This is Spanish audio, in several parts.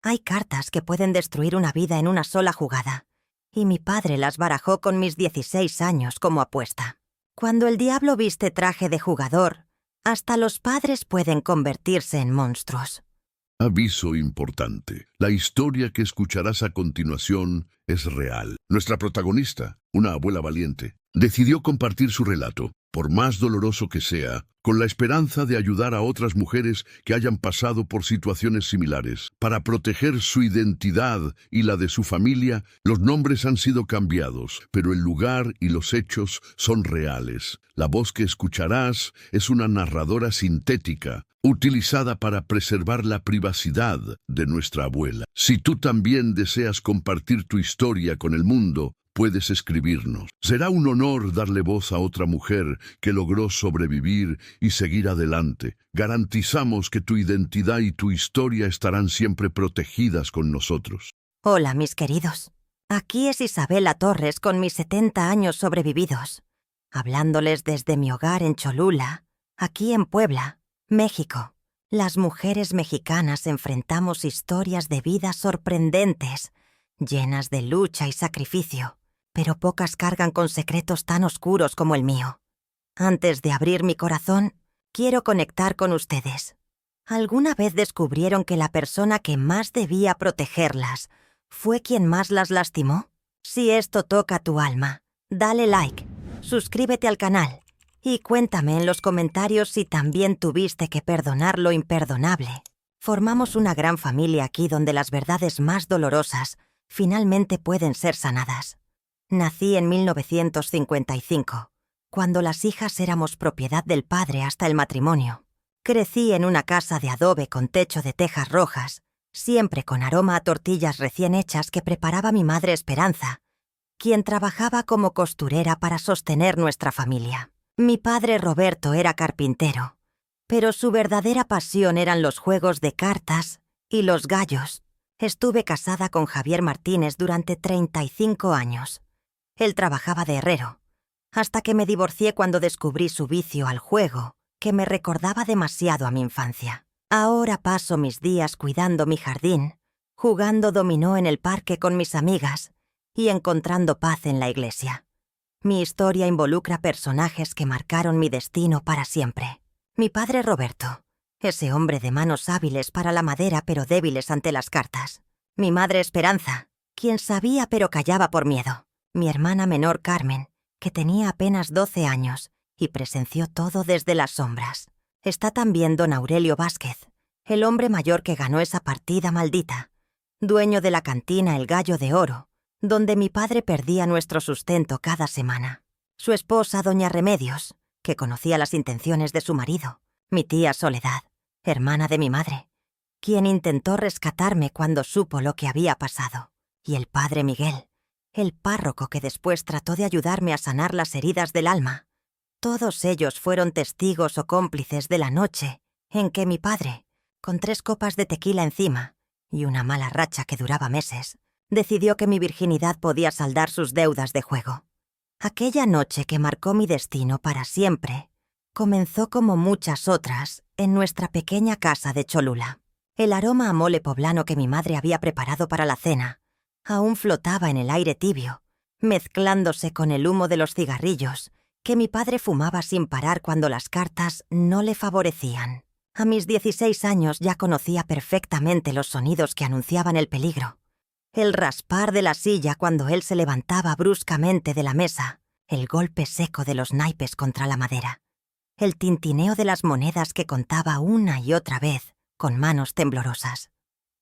Hay cartas que pueden destruir una vida en una sola jugada, y mi padre las barajó con mis 16 años como apuesta. Cuando el diablo viste traje de jugador, hasta los padres pueden convertirse en monstruos. Aviso importante. La historia que escucharás a continuación es real. Nuestra protagonista, una abuela valiente, decidió compartir su relato, por más doloroso que sea, con la esperanza de ayudar a otras mujeres que hayan pasado por situaciones similares. Para proteger su identidad y la de su familia, los nombres han sido cambiados, pero el lugar y los hechos son reales. La voz que escucharás es una narradora sintética, utilizada para preservar la privacidad de nuestra abuela. Si tú también deseas compartir tu historia con el mundo, puedes escribirnos. Será un honor darle voz a otra mujer que logró sobrevivir y seguir adelante. Garantizamos que tu identidad y tu historia estarán siempre protegidas con nosotros. Hola, mis queridos. Aquí es Isabela Torres con mis 70 años sobrevividos, hablándoles desde mi hogar en Cholula, aquí en Puebla, México. Las mujeres mexicanas enfrentamos historias de vida sorprendentes, llenas de lucha y sacrificio, pero pocas cargan con secretos tan oscuros como el mío. Antes de abrir mi corazón, quiero conectar con ustedes. ¿Alguna vez descubrieron que la persona que más debía protegerlas fue quien más las lastimó? Si esto toca tu alma, dale like, suscríbete al canal y cuéntame en los comentarios si también tuviste que perdonar lo imperdonable. Formamos una gran familia aquí donde las verdades más dolorosas finalmente pueden ser sanadas. Nací en 1955, cuando las hijas éramos propiedad del padre hasta el matrimonio. Crecí en una casa de adobe con techo de tejas rojas, siempre con aroma a tortillas recién hechas que preparaba mi madre Esperanza, quien trabajaba como costurera para sostener nuestra familia. Mi padre Roberto era carpintero, pero su verdadera pasión eran los juegos de cartas y los gallos. Estuve casada con Javier Martínez durante 35 años. Él trabajaba de herrero, hasta que me divorcié cuando descubrí su vicio al juego, que me recordaba demasiado a mi infancia. Ahora paso mis días cuidando mi jardín, jugando dominó en el parque con mis amigas y encontrando paz en la iglesia. Mi historia involucra personajes que marcaron mi destino para siempre. Mi padre Roberto, ese hombre de manos hábiles para la madera pero débiles ante las cartas. Mi madre Esperanza, quien sabía pero callaba por miedo. Mi hermana menor Carmen, que tenía apenas 12 años y presenció todo desde las sombras. Está también don Aurelio Vázquez, el hombre mayor que ganó esa partida maldita, dueño de la cantina El Gallo de Oro, donde mi padre perdía nuestro sustento cada semana. Su esposa, doña Remedios, que conocía las intenciones de su marido. Mi tía Soledad, hermana de mi madre, quien intentó rescatarme cuando supo lo que había pasado. Y el padre Miguel, el párroco que después trató de ayudarme a sanar las heridas del alma. Todos ellos fueron testigos o cómplices de la noche en que mi padre, con 3 copas de tequila encima y una mala racha que duraba meses, decidió que mi virginidad podía saldar sus deudas de juego. Aquella noche que marcó mi destino para siempre, comenzó como muchas otras en nuestra pequeña casa de Cholula. El aroma a mole poblano que mi madre había preparado para la cena aún flotaba en el aire tibio, mezclándose con el humo de los cigarrillos que mi padre fumaba sin parar cuando las cartas no le favorecían. A mis 16 años ya conocía perfectamente los sonidos que anunciaban el peligro. El raspar de la silla cuando él se levantaba bruscamente de la mesa, el golpe seco de los naipes contra la madera, el tintineo de las monedas que contaba una y otra vez con manos temblorosas.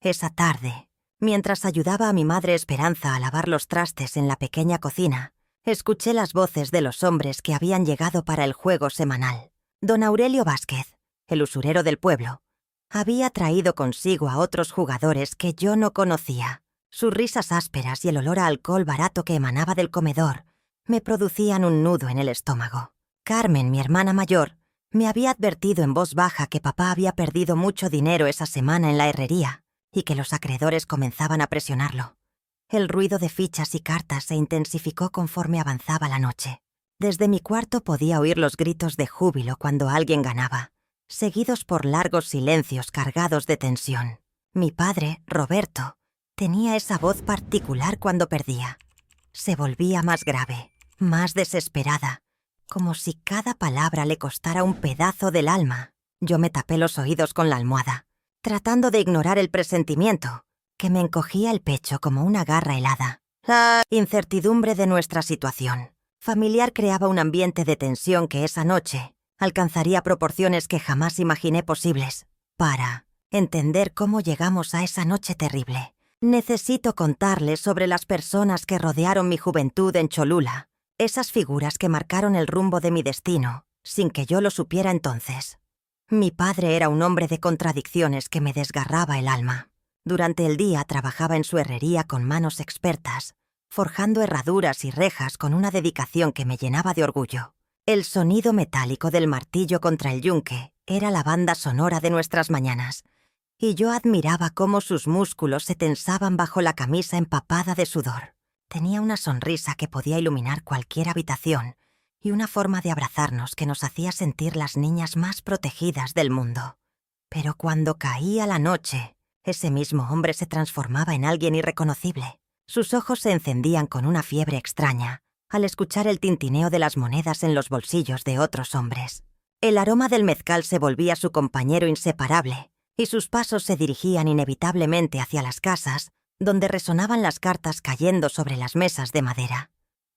Esa tarde, mientras ayudaba a mi madre Esperanza a lavar los trastes en la pequeña cocina, escuché las voces de los hombres que habían llegado para el juego semanal. Don Aurelio Vázquez, el usurero del pueblo, había traído consigo a otros jugadores que yo no conocía. Sus risas ásperas y el olor a alcohol barato que emanaba del comedor me producían un nudo en el estómago. Carmen, mi hermana mayor, me había advertido en voz baja que papá había perdido mucho dinero esa semana en la herrería y que los acreedores comenzaban a presionarlo. El ruido de fichas y cartas se intensificó conforme avanzaba la noche. Desde mi cuarto podía oír los gritos de júbilo cuando alguien ganaba, seguidos por largos silencios cargados de tensión. Mi padre, Roberto, tenía esa voz particular cuando perdía. Se volvía más grave, más desesperada, como si cada palabra le costara un pedazo del alma. Yo me tapé los oídos con la almohada, tratando de ignorar el presentimiento, que me encogía el pecho como una garra helada. La incertidumbre de nuestra situación familiar creaba un ambiente de tensión que esa noche alcanzaría proporciones que jamás imaginé posibles. Para entender cómo llegamos a esa noche terrible, necesito contarles sobre las personas que rodearon mi juventud en Cholula, esas figuras que marcaron el rumbo de mi destino, sin que yo lo supiera entonces. Mi padre era un hombre de contradicciones que me desgarraba el alma. Durante el día trabajaba en su herrería con manos expertas, forjando herraduras y rejas con una dedicación que me llenaba de orgullo. El sonido metálico del martillo contra el yunque era la banda sonora de nuestras mañanas, y yo admiraba cómo sus músculos se tensaban bajo la camisa empapada de sudor. Tenía una sonrisa que podía iluminar cualquier habitación y una forma de abrazarnos que nos hacía sentir las niñas más protegidas del mundo. Pero cuando caía la noche, ese mismo hombre se transformaba en alguien irreconocible. Sus ojos se encendían con una fiebre extraña al escuchar el tintineo de las monedas en los bolsillos de otros hombres. El aroma del mezcal se volvía su compañero inseparable, y sus pasos se dirigían inevitablemente hacia las casas, donde resonaban las cartas cayendo sobre las mesas de madera.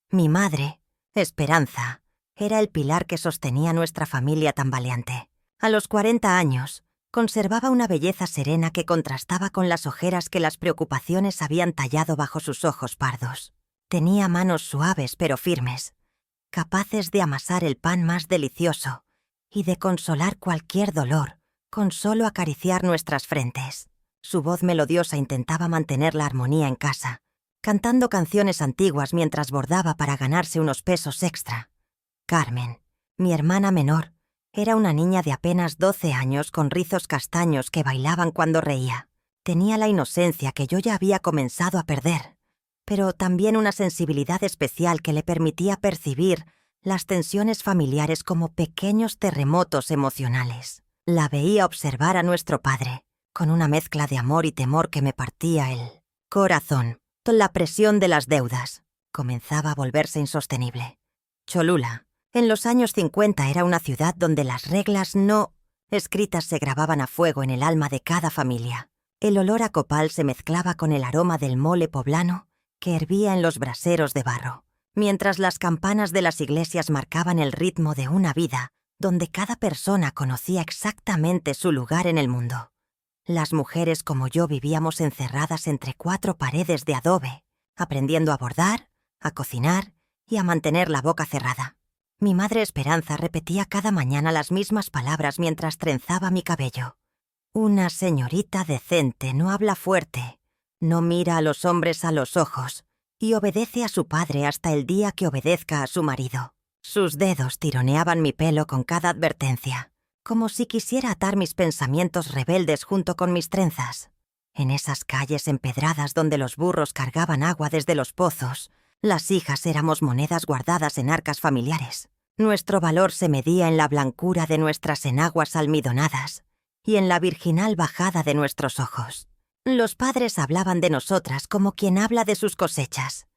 Mi madre, Esperanza, era el pilar que sostenía nuestra familia tambaleante. A los 40 años, conservaba una belleza serena que contrastaba con las ojeras que las preocupaciones habían tallado bajo sus ojos pardos. Tenía manos suaves pero firmes, capaces de amasar el pan más delicioso y de consolar cualquier dolor con solo acariciar nuestras frentes. Su voz melodiosa intentaba mantener la armonía en casa, cantando canciones antiguas mientras bordaba para ganarse unos pesos extra. Carmen, mi hermana menor, era una niña de apenas 12 años con rizos castaños que bailaban cuando reía. Tenía la inocencia que yo ya había comenzado a perder, pero también una sensibilidad especial que le permitía percibir las tensiones familiares como pequeños terremotos emocionales. La veía observar a nuestro padre, con una mezcla de amor y temor que me partía el corazón. La presión de las deudas comenzaba a volverse insostenible. Cholula, en los años 50, era una ciudad donde las reglas no escritas se grababan a fuego en el alma de cada familia. El olor a copal se mezclaba con el aroma del mole poblano que hervía en los braseros de barro, mientras las campanas de las iglesias marcaban el ritmo de una vida donde cada persona conocía exactamente su lugar en el mundo. Las mujeres como yo vivíamos encerradas entre 4 paredes de adobe, aprendiendo a bordar, a cocinar y a mantener la boca cerrada. Mi madre Esperanza repetía cada mañana las mismas palabras mientras trenzaba mi cabello. Una señorita decente no habla fuerte, no mira a los hombres a los ojos y obedece a su padre hasta el día que obedezca a su marido. Sus dedos tironeaban mi pelo con cada advertencia, como si quisiera atar mis pensamientos rebeldes junto con mis trenzas. En esas calles empedradas donde los burros cargaban agua desde los pozos, las hijas éramos monedas guardadas en arcas familiares. Nuestro valor se medía en la blancura de nuestras enaguas almidonadas y en la virginal bajada de nuestros ojos. Los padres hablaban de nosotras como quien habla de sus cosechas.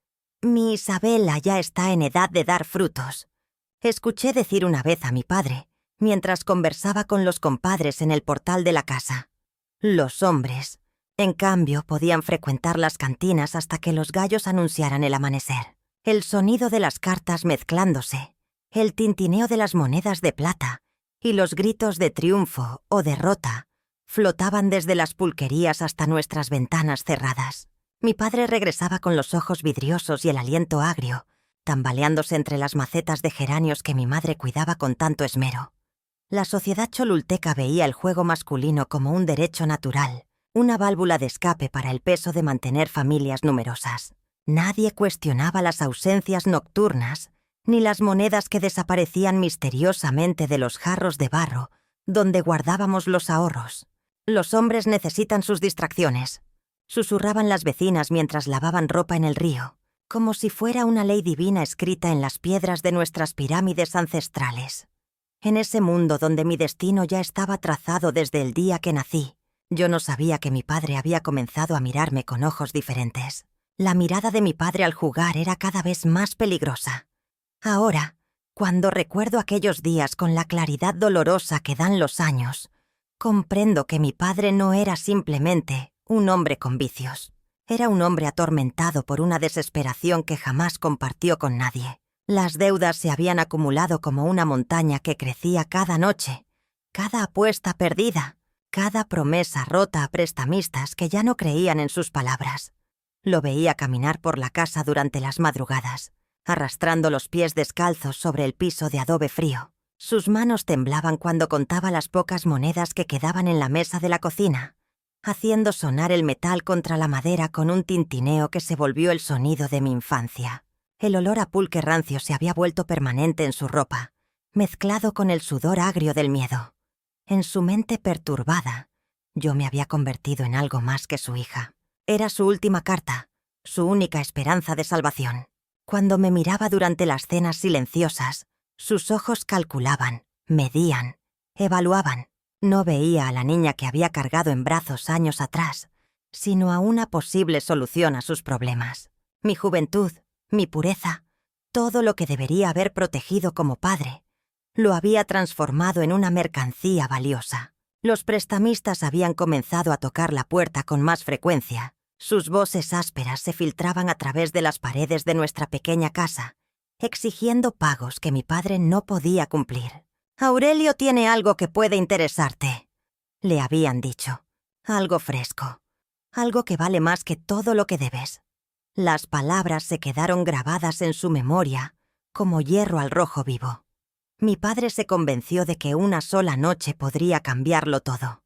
Mi Isabela ya está en edad de dar frutos. Escuché decir una vez a mi padre, mientras conversaba con los compadres en el portal de la casa. Los hombres, en cambio, podían frecuentar las cantinas hasta que los gallos anunciaran el amanecer. El sonido de las cartas mezclándose, el tintineo de las monedas de plata y los gritos de triunfo o derrota flotaban desde las pulquerías hasta nuestras ventanas cerradas. Mi padre regresaba con los ojos vidriosos y el aliento agrio, tambaleándose entre las macetas de geranios que mi madre cuidaba con tanto esmero. La sociedad cholulteca veía el juego masculino como un derecho natural, una válvula de escape para el peso de mantener familias numerosas. Nadie cuestionaba las ausencias nocturnas, ni las monedas que desaparecían misteriosamente de los jarros de barro donde guardábamos los ahorros. Los hombres necesitan sus distracciones, susurraban las vecinas mientras lavaban ropa en el río, como si fuera una ley divina escrita en las piedras de nuestras pirámides ancestrales. En ese mundo donde mi destino ya estaba trazado desde el día que nací, Yo no sabía que mi padre había comenzado a mirarme con ojos diferentes. La mirada de mi padre al jugar era cada vez más peligrosa. Ahora, cuando recuerdo aquellos días con la claridad dolorosa que dan los años, comprendo que mi padre no era simplemente un hombre con vicios. Era un hombre atormentado por una desesperación que jamás compartió con nadie. Las deudas se habían acumulado como una montaña que crecía cada noche, cada apuesta perdida, cada promesa rota a prestamistas que ya no creían en sus palabras. Lo veía caminar por la casa durante las madrugadas, arrastrando los pies descalzos sobre el piso de adobe frío. Sus manos temblaban cuando contaba las pocas monedas que quedaban en la mesa de la cocina, haciendo sonar el metal contra la madera con un tintineo que se volvió el sonido de mi infancia. El olor a pulque rancio se había vuelto permanente en su ropa, mezclado con el sudor agrio del miedo. En su mente perturbada, yo me había convertido en algo más que su hija. Era su última carta, su única esperanza de salvación. Cuando me miraba durante las cenas silenciosas, sus ojos calculaban, medían, evaluaban. No veía a la niña que había cargado en brazos años atrás, sino a una posible solución a sus problemas. Mi juventud, mi pureza, todo lo que debería haber protegido como padre, lo había transformado en una mercancía valiosa. Los prestamistas habían comenzado a tocar la puerta con más frecuencia. Sus voces ásperas se filtraban a través de las paredes de nuestra pequeña casa, exigiendo pagos que mi padre no podía cumplir. «Aurelio tiene algo que puede interesarte», le habían dicho. «Algo fresco. Algo que vale más que todo lo que debes». Las palabras se quedaron grabadas en su memoria, como hierro al rojo vivo. Mi padre se convenció de que una sola noche podría cambiarlo todo.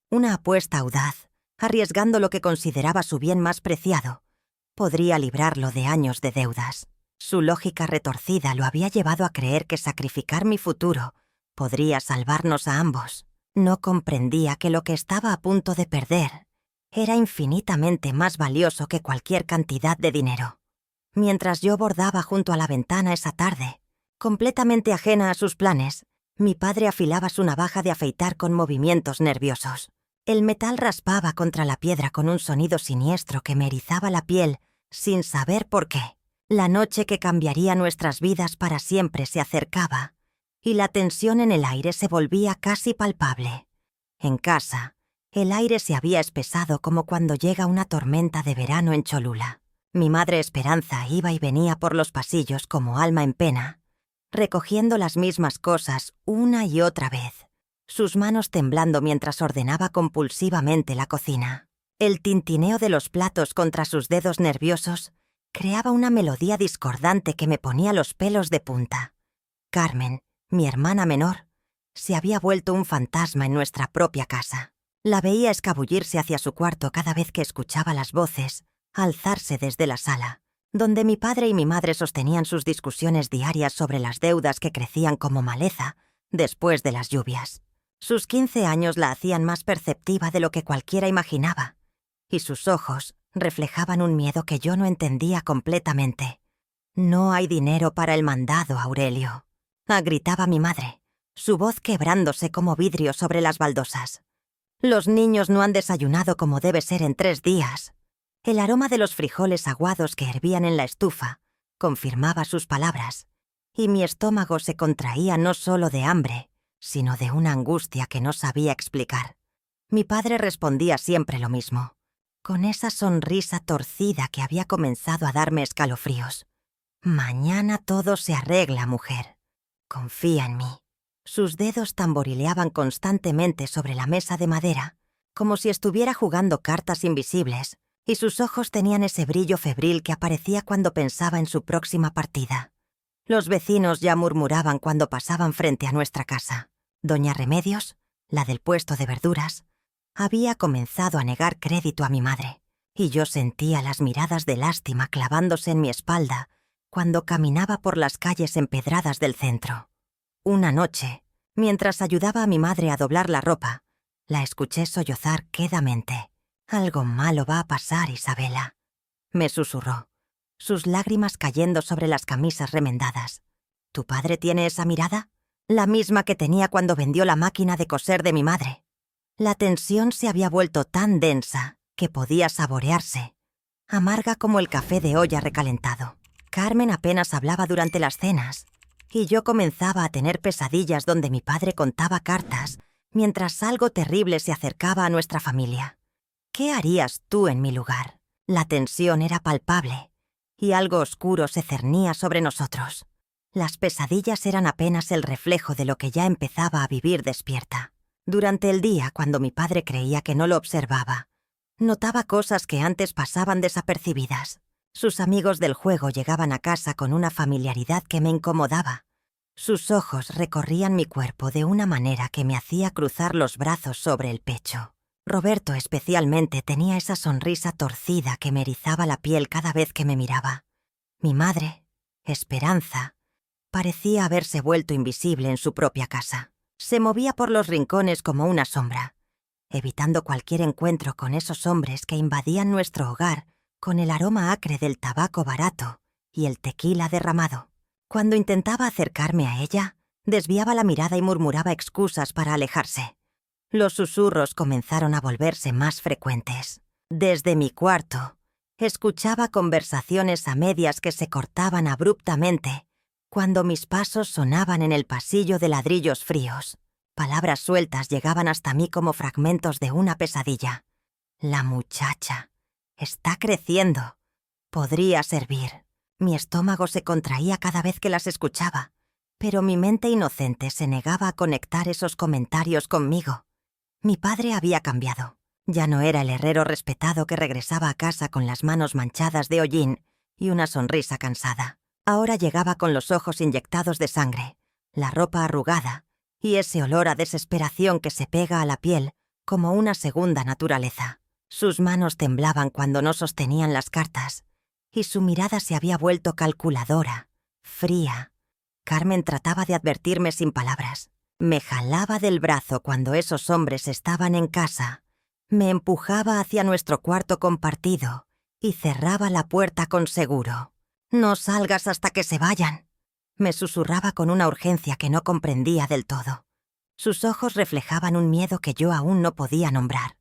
Una apuesta audaz, arriesgando lo que consideraba su bien más preciado, podría librarlo de años de deudas. Su lógica retorcida lo había llevado a creer que sacrificar mi futuro podría salvarnos a ambos. No comprendía que lo que estaba a punto de perder era infinitamente más valioso que cualquier cantidad de dinero. Mientras yo bordaba junto a la ventana esa tarde, completamente ajena a sus planes, mi padre afilaba su navaja de afeitar con movimientos nerviosos. El metal raspaba contra la piedra con un sonido siniestro que me erizaba la piel sin saber por qué. La noche que cambiaría nuestras vidas para siempre se acercaba, y la tensión en el aire se volvía casi palpable. En casa, el aire se había espesado como cuando llega una tormenta de verano en Cholula. Mi madre Esperanza iba y venía por los pasillos como alma en pena, recogiendo las mismas cosas una y otra vez, sus manos temblando mientras ordenaba compulsivamente la cocina. El tintineo de los platos contra sus dedos nerviosos creaba una melodía discordante que me ponía los pelos de punta. Carmen, mi hermana menor, se había vuelto un fantasma en nuestra propia casa. La veía escabullirse hacia su cuarto cada vez que escuchaba las voces alzarse desde la sala, donde mi padre y mi madre sostenían sus discusiones diarias sobre las deudas que crecían como maleza después de las lluvias. Sus 15 años la hacían más perceptiva de lo que cualquiera imaginaba, y sus ojos reflejaban un miedo que yo no entendía completamente. «No hay dinero para el mandado, Aurelio», gritaba mi madre, su voz quebrándose como vidrio sobre las baldosas. «Los niños no han desayunado como debe ser en 3 días». El aroma de los frijoles aguados que hervían en la estufa confirmaba sus palabras, y mi estómago se contraía no solo de hambre, sino de una angustia que no sabía explicar. Mi padre respondía siempre lo mismo, con esa sonrisa torcida que había comenzado a darme escalofríos. «Mañana todo se arregla, mujer. Confía en mí». Sus dedos tamborileaban constantemente sobre la mesa de madera, como si estuviera jugando cartas invisibles, y sus ojos tenían ese brillo febril que aparecía cuando pensaba en su próxima partida. Los vecinos ya murmuraban cuando pasaban frente a nuestra casa. Doña Remedios, la del puesto de verduras, había comenzado a negar crédito a mi madre, y yo sentía las miradas de lástima clavándose en mi espalda cuando caminaba por las calles empedradas del centro. Una noche, mientras ayudaba a mi madre a doblar la ropa, la escuché sollozar quedamente. «Algo malo va a pasar, Isabela», me susurró, sus lágrimas cayendo sobre las camisas remendadas. «¿Tu padre tiene esa mirada? La misma que tenía cuando vendió la máquina de coser de mi madre». La tensión se había vuelto tan densa que podía saborearse, amarga como el café de olla recalentado. Carmen apenas hablaba durante las cenas, y yo comenzaba a tener pesadillas donde mi padre contaba cartas mientras algo terrible se acercaba a nuestra familia. ¿Qué harías tú en mi lugar? La tensión era palpable, y algo oscuro se cernía sobre nosotros. Las pesadillas eran apenas el reflejo de lo que ya empezaba a vivir despierta. Durante el día, cuando mi padre creía que no lo observaba, notaba cosas que antes pasaban desapercibidas. Sus amigos del juego llegaban a casa con una familiaridad que me incomodaba. Sus ojos recorrían mi cuerpo de una manera que me hacía cruzar los brazos sobre el pecho. Roberto especialmente tenía esa sonrisa torcida que me erizaba la piel cada vez que me miraba. Mi madre, Esperanza, parecía haberse vuelto invisible en su propia casa. Se movía por los rincones como una sombra, evitando cualquier encuentro con esos hombres que invadían nuestro hogar con el aroma acre del tabaco barato y el tequila derramado. Cuando intentaba acercarme a ella, desviaba la mirada y murmuraba excusas para alejarse. Los susurros comenzaron a volverse más frecuentes. Desde mi cuarto, escuchaba conversaciones a medias que se cortaban abruptamente cuando mis pasos sonaban en el pasillo de ladrillos fríos. Palabras sueltas llegaban hasta mí como fragmentos de una pesadilla. La muchacha está creciendo. Podría servir. Mi estómago se contraía cada vez que las escuchaba, pero mi mente inocente se negaba a conectar esos comentarios conmigo. Mi padre había cambiado. Ya no era el herrero respetado que regresaba a casa con las manos manchadas de hollín y una sonrisa cansada. Ahora llegaba con los ojos inyectados de sangre, la ropa arrugada y ese olor a desesperación que se pega a la piel como una segunda naturaleza. Sus manos temblaban cuando no sostenían las cartas, y su mirada se había vuelto calculadora, fría. Carmen trataba de advertirme sin palabras. Me jalaba del brazo cuando esos hombres estaban en casa, me empujaba hacia nuestro cuarto compartido y cerraba la puerta con seguro. «No salgas hasta que se vayan», me susurraba con una urgencia que no comprendía del todo. Sus ojos reflejaban un miedo que yo aún no podía nombrar.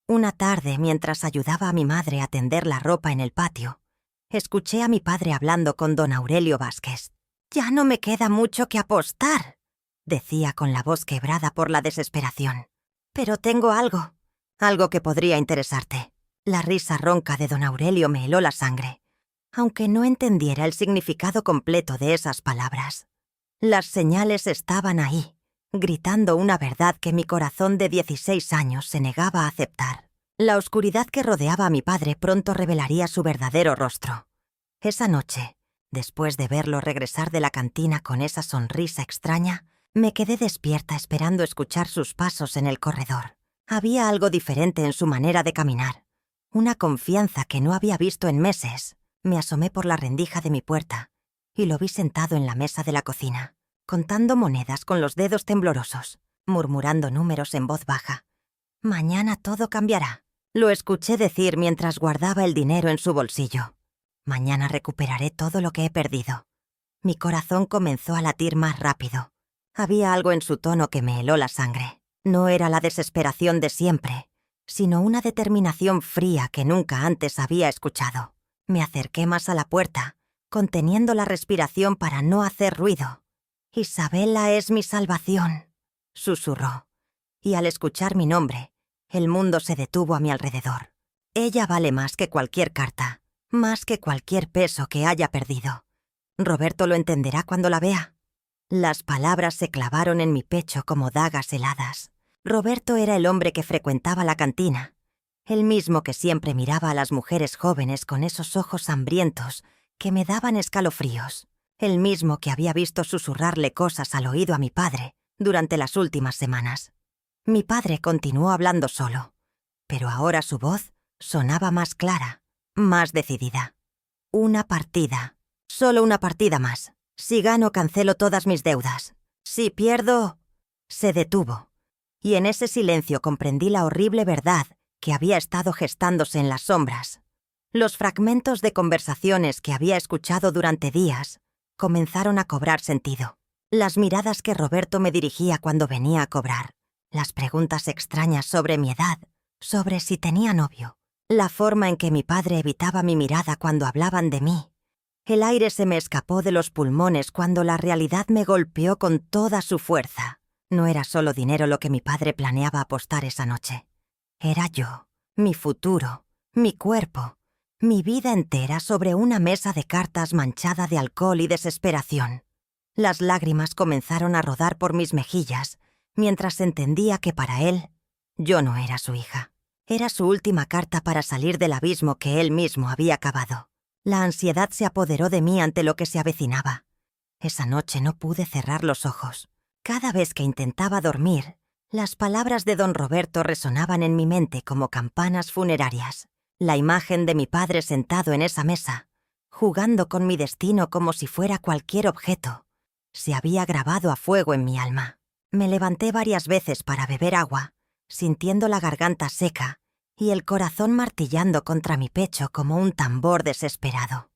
Una tarde, mientras ayudaba a mi madre a tender la ropa en el patio, escuché a mi padre hablando con don Aurelio Vázquez. «Ya no me queda mucho que apostar», decía con la voz quebrada por la desesperación. «Pero tengo algo que podría interesarte». La risa ronca de don Aurelio me heló la sangre, aunque no entendiera el significado completo de esas palabras. Las señales estaban ahí, gritando una verdad que mi corazón de 16 años se negaba a aceptar. La oscuridad que rodeaba a mi padre pronto revelaría su verdadero rostro. Esa noche, después de verlo regresar de la cantina con esa sonrisa extraña, me quedé despierta esperando escuchar sus pasos en el corredor. Había algo diferente en su manera de caminar, una confianza que no había visto en meses. Me asomé por la rendija de mi puerta y lo vi sentado en la mesa de la cocina, contando monedas con los dedos temblorosos, murmurando números en voz baja. «Mañana todo cambiará», lo escuché decir mientras guardaba el dinero en su bolsillo. «Mañana recuperaré todo lo que he perdido». Mi corazón comenzó a latir más rápido. Había algo en su tono que me heló la sangre. No era la desesperación de siempre, sino una determinación fría que nunca antes había escuchado. Me acerqué más a la puerta, conteniendo la respiración para no hacer ruido. «Isabela es mi salvación», susurró, y al escuchar mi nombre, el mundo se detuvo a mi alrededor. Ella vale más que cualquier carta, más que cualquier peso que haya perdido. Roberto lo entenderá cuando la vea. Las palabras se clavaron en mi pecho como dagas heladas. Roberto era el hombre que frecuentaba la cantina, el mismo que siempre miraba a las mujeres jóvenes con esos ojos hambrientos que me daban escalofríos, el mismo que había visto susurrarle cosas al oído a mi padre durante las últimas semanas. Mi padre continuó hablando solo, pero ahora su voz sonaba más clara, más decidida. «Una partida, solo una partida más. Si gano, cancelo todas mis deudas. Si pierdo...» Se detuvo, y en ese silencio comprendí la horrible verdad que había estado gestándose en las sombras. Los fragmentos de conversaciones que había escuchado durante días comenzaron a cobrar sentido. Las miradas que Roberto me dirigía cuando venía a cobrar, Las preguntas extrañas sobre mi edad, sobre si tenía novio, la forma en que mi padre evitaba mi mirada cuando hablaban de mí. El aire se me escapó de los pulmones cuando la realidad me golpeó con toda su fuerza. No era solo dinero lo que mi padre planeaba apostar esa noche. Era yo, mi futuro, mi cuerpo, mi vida entera sobre una mesa de cartas manchada de alcohol y desesperación. Las lágrimas comenzaron a rodar por mis mejillas, mientras entendía que para él, yo no era su hija. Era su última carta para salir del abismo que él mismo había cavado. La ansiedad se apoderó de mí ante lo que se avecinaba. Esa noche no pude cerrar los ojos. Cada vez que intentaba dormir, las palabras de don Roberto resonaban en mi mente como campanas funerarias. La imagen de mi padre sentado en esa mesa, jugando con mi destino como si fuera cualquier objeto, se había grabado a fuego en mi alma. Me levanté varias veces para beber agua, sintiendo la garganta seca y el corazón martillando contra mi pecho como un tambor desesperado.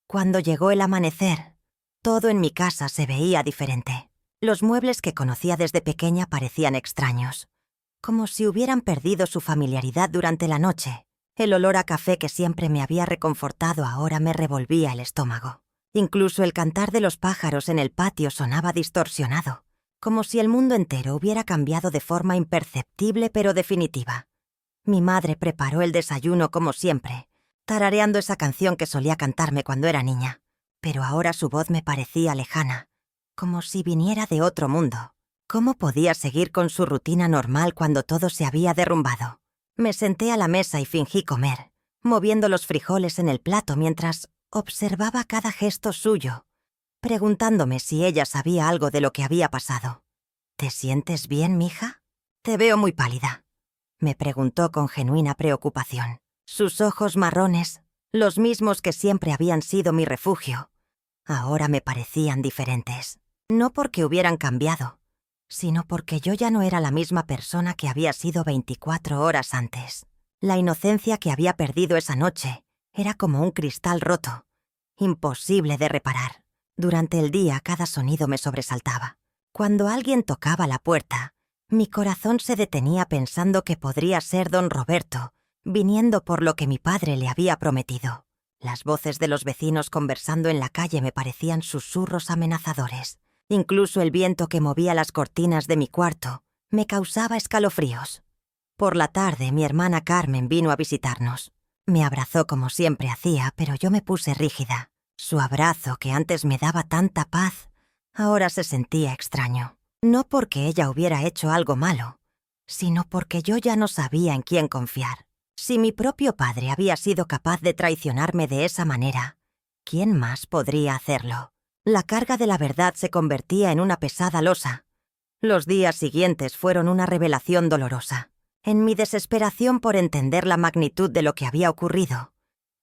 Cuando llegó el amanecer, todo en mi casa se veía diferente. Los muebles que conocía desde pequeña parecían extraños, como si hubieran perdido su familiaridad durante la noche. El olor a café que siempre me había reconfortado ahora me revolvía el estómago. Incluso el cantar de los pájaros en el patio sonaba distorsionado, como si el mundo entero hubiera cambiado de forma imperceptible pero definitiva. Mi madre preparó el desayuno como siempre, tarareando esa canción que solía cantarme cuando era niña, pero ahora su voz me parecía lejana, como si viniera de otro mundo. ¿Cómo podía seguir con su rutina normal cuando todo se había derrumbado? Me senté a la mesa y fingí comer, moviendo los frijoles en el plato mientras observaba cada gesto suyo, preguntándome si ella sabía algo de lo que había pasado. ¿Te sientes bien, mija? Te veo muy pálida, me preguntó con genuina preocupación. Sus ojos marrones, los mismos que siempre habían sido mi refugio, ahora me parecían diferentes. No porque hubieran cambiado, sino porque yo ya no era la misma persona que había sido 24 horas antes. La inocencia que había perdido esa noche era como un cristal roto, imposible de reparar. Durante el día cada sonido me sobresaltaba. Cuando alguien tocaba la puerta, mi corazón se detenía pensando que podría ser don Roberto, viniendo por lo que mi padre le había prometido. Las voces de los vecinos conversando en la calle me parecían susurros amenazadores. Incluso el viento que movía las cortinas de mi cuarto me causaba escalofríos. Por la tarde, mi hermana Carmen vino a visitarnos. Me abrazó como siempre hacía, pero yo me puse rígida. Su abrazo, que antes me daba tanta paz, ahora se sentía extraño. No porque ella hubiera hecho algo malo, sino porque yo ya no sabía en quién confiar. Si mi propio padre había sido capaz de traicionarme de esa manera, ¿quién más podría hacerlo? La carga de la verdad se convertía en una pesada losa. Los días siguientes fueron una revelación dolorosa. En mi desesperación por entender la magnitud de lo que había ocurrido,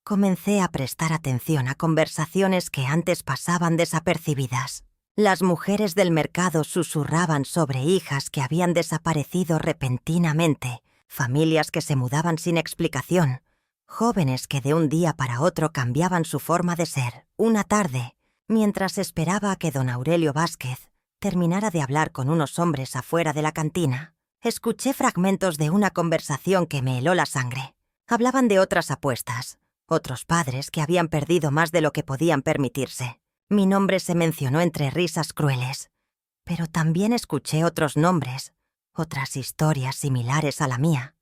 comencé a prestar atención a conversaciones que antes pasaban desapercibidas. Las mujeres del mercado susurraban sobre hijas que habían desaparecido repentinamente, familias que se mudaban sin explicación, jóvenes que de un día para otro cambiaban su forma de ser. Una tarde, mientras esperaba a que don Aurelio Vázquez terminara de hablar con unos hombres afuera de la cantina, escuché fragmentos de una conversación que me heló la sangre. Hablaban de otras apuestas, otros padres que habían perdido más de lo que podían permitirse. Mi nombre se mencionó entre risas crueles, pero también escuché otros nombres, otras historias similares a la mía.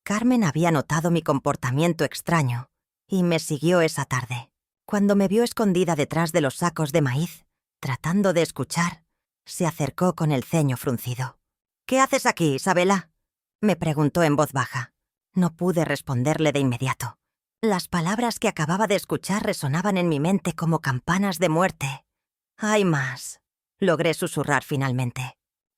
Carmen había notado mi comportamiento extraño y me siguió esa tarde. Cuando me vio escondida detrás de los sacos de maíz, tratando de escuchar, se acercó con el ceño fruncido. «¿Qué haces aquí, Isabela?», me preguntó en voz baja. No pude responderle de inmediato. Las palabras que acababa de escuchar resonaban en mi mente como campanas de muerte. «Hay más», logré susurrar finalmente.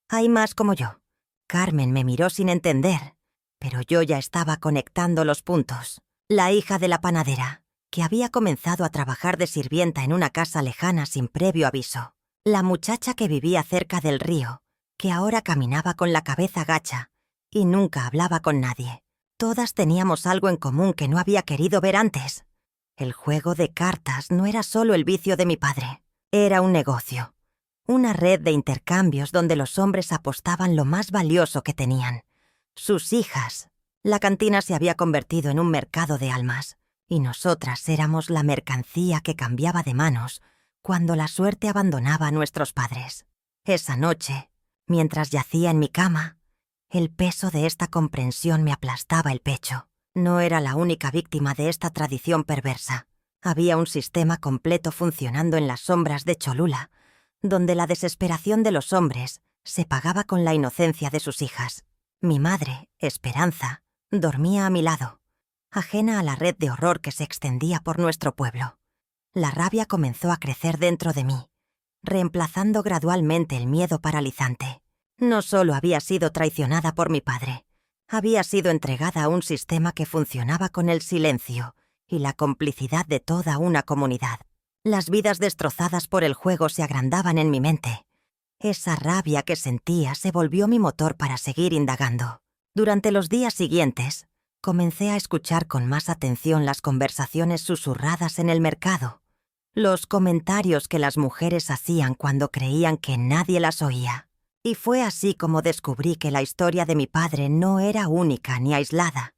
«Hay más como yo». Carmen me miró sin entender, pero yo ya estaba conectando los puntos. La hija de la panadera, que había comenzado a trabajar de sirvienta en una casa lejana sin previo aviso. La muchacha que vivía cerca del río, que ahora caminaba con la cabeza gacha y nunca hablaba con nadie. Todas teníamos algo en común que no había querido ver antes. El juego de cartas no era solo el vicio de mi padre, era un negocio. una red de intercambios donde los hombres apostaban lo más valioso que tenían, sus hijas. La cantina se había convertido en un mercado de almas, y nosotras éramos la mercancía que cambiaba de manos cuando la suerte abandonaba a nuestros padres. Esa noche, mientras yacía en mi cama, el peso de esta comprensión me aplastaba el pecho. No era la única víctima de esta tradición perversa. Había un sistema completo funcionando en las sombras de Cholula, donde la desesperación de los hombres se pagaba con la inocencia de sus hijas. Mi madre, Esperanza, dormía a mi lado, ajena a la red de horror que se extendía por nuestro pueblo. La rabia comenzó a crecer dentro de mí, reemplazando gradualmente el miedo paralizante. No solo había sido traicionada por mi padre, había sido entregada a un sistema que funcionaba con el silencio y la complicidad de toda una comunidad. Las vidas destrozadas por el juego se agrandaban en mi mente. Esa rabia que sentía se volvió mi motor para seguir indagando. Durante los días siguientes, comencé a escuchar con más atención las conversaciones susurradas en el mercado, los comentarios que las mujeres hacían cuando creían que nadie las oía. Y fue así como descubrí que la historia de mi padre no era única ni aislada.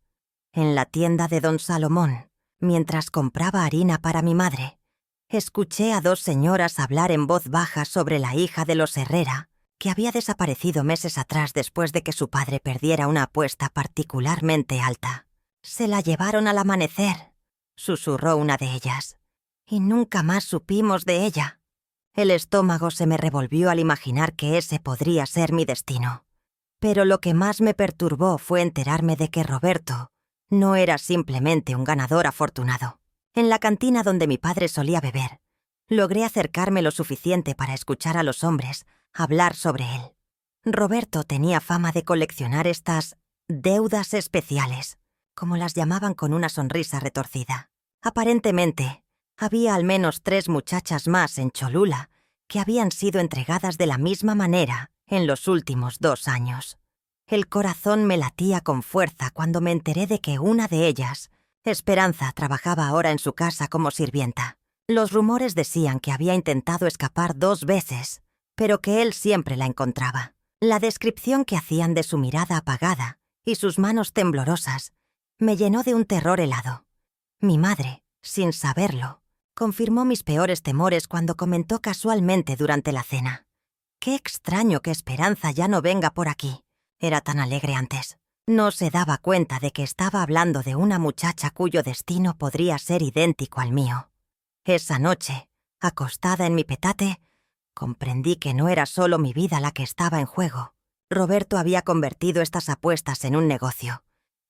En la tienda de don Salomón, mientras compraba harina para mi madre, escuché a dos señoras hablar en voz baja sobre la hija de los Herrera, que había desaparecido meses atrás después de que su padre perdiera una apuesta particularmente alta. «Se la llevaron al amanecer», susurró una de ellas, «y nunca más supimos de ella». El estómago se me revolvió al imaginar que ese podría ser mi destino. Pero lo que más me perturbó fue enterarme de que Roberto no era simplemente un ganador afortunado. En la cantina donde mi padre solía beber, logré acercarme lo suficiente para escuchar a los hombres hablar sobre él. Roberto tenía fama de coleccionar estas deudas especiales, como las llamaban con una sonrisa retorcida. Aparentemente, había al menos 3 muchachas más en Cholula que habían sido entregadas de la misma manera en los últimos 2 años. El corazón me latía con fuerza cuando me enteré de que una de ellas, Esperanza, trabajaba ahora en su casa como sirvienta. Los rumores decían que había intentado escapar 2 veces, pero que él siempre la encontraba. La descripción que hacían de su mirada apagada y sus manos temblorosas me llenó de un terror helado. Mi madre, sin saberlo, confirmó mis peores temores cuando comentó casualmente durante la cena: «Qué extraño que Esperanza ya no venga por aquí. Era tan alegre antes». No se daba cuenta de que estaba hablando de una muchacha cuyo destino podría ser idéntico al mío. Esa noche, acostada en mi petate, comprendí que no era solo mi vida la que estaba en juego. Roberto había convertido estas apuestas en un negocio,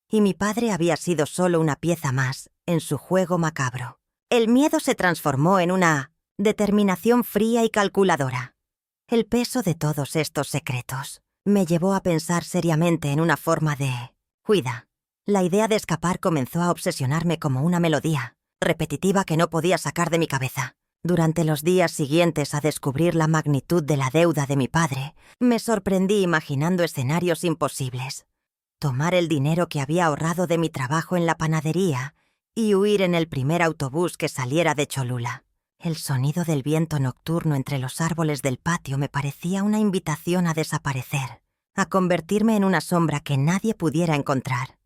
y mi padre había sido solo una pieza más en su juego macabro. El miedo se transformó en una determinación fría y calculadora. El peso de todos estos secretos me llevó a pensar seriamente en una forma de huida. La idea de escapar comenzó a obsesionarme como una melodía repetitiva que no podía sacar de mi cabeza. Durante los días siguientes a descubrir la magnitud de la deuda de mi padre, me sorprendí imaginando escenarios imposibles. Tomar el dinero que había ahorrado de mi trabajo en la panadería y huir en el primer autobús que saliera de Cholula. El sonido del viento nocturno entre los árboles del patio me parecía una invitación a desaparecer, a convertirme en una sombra que nadie pudiera encontrar.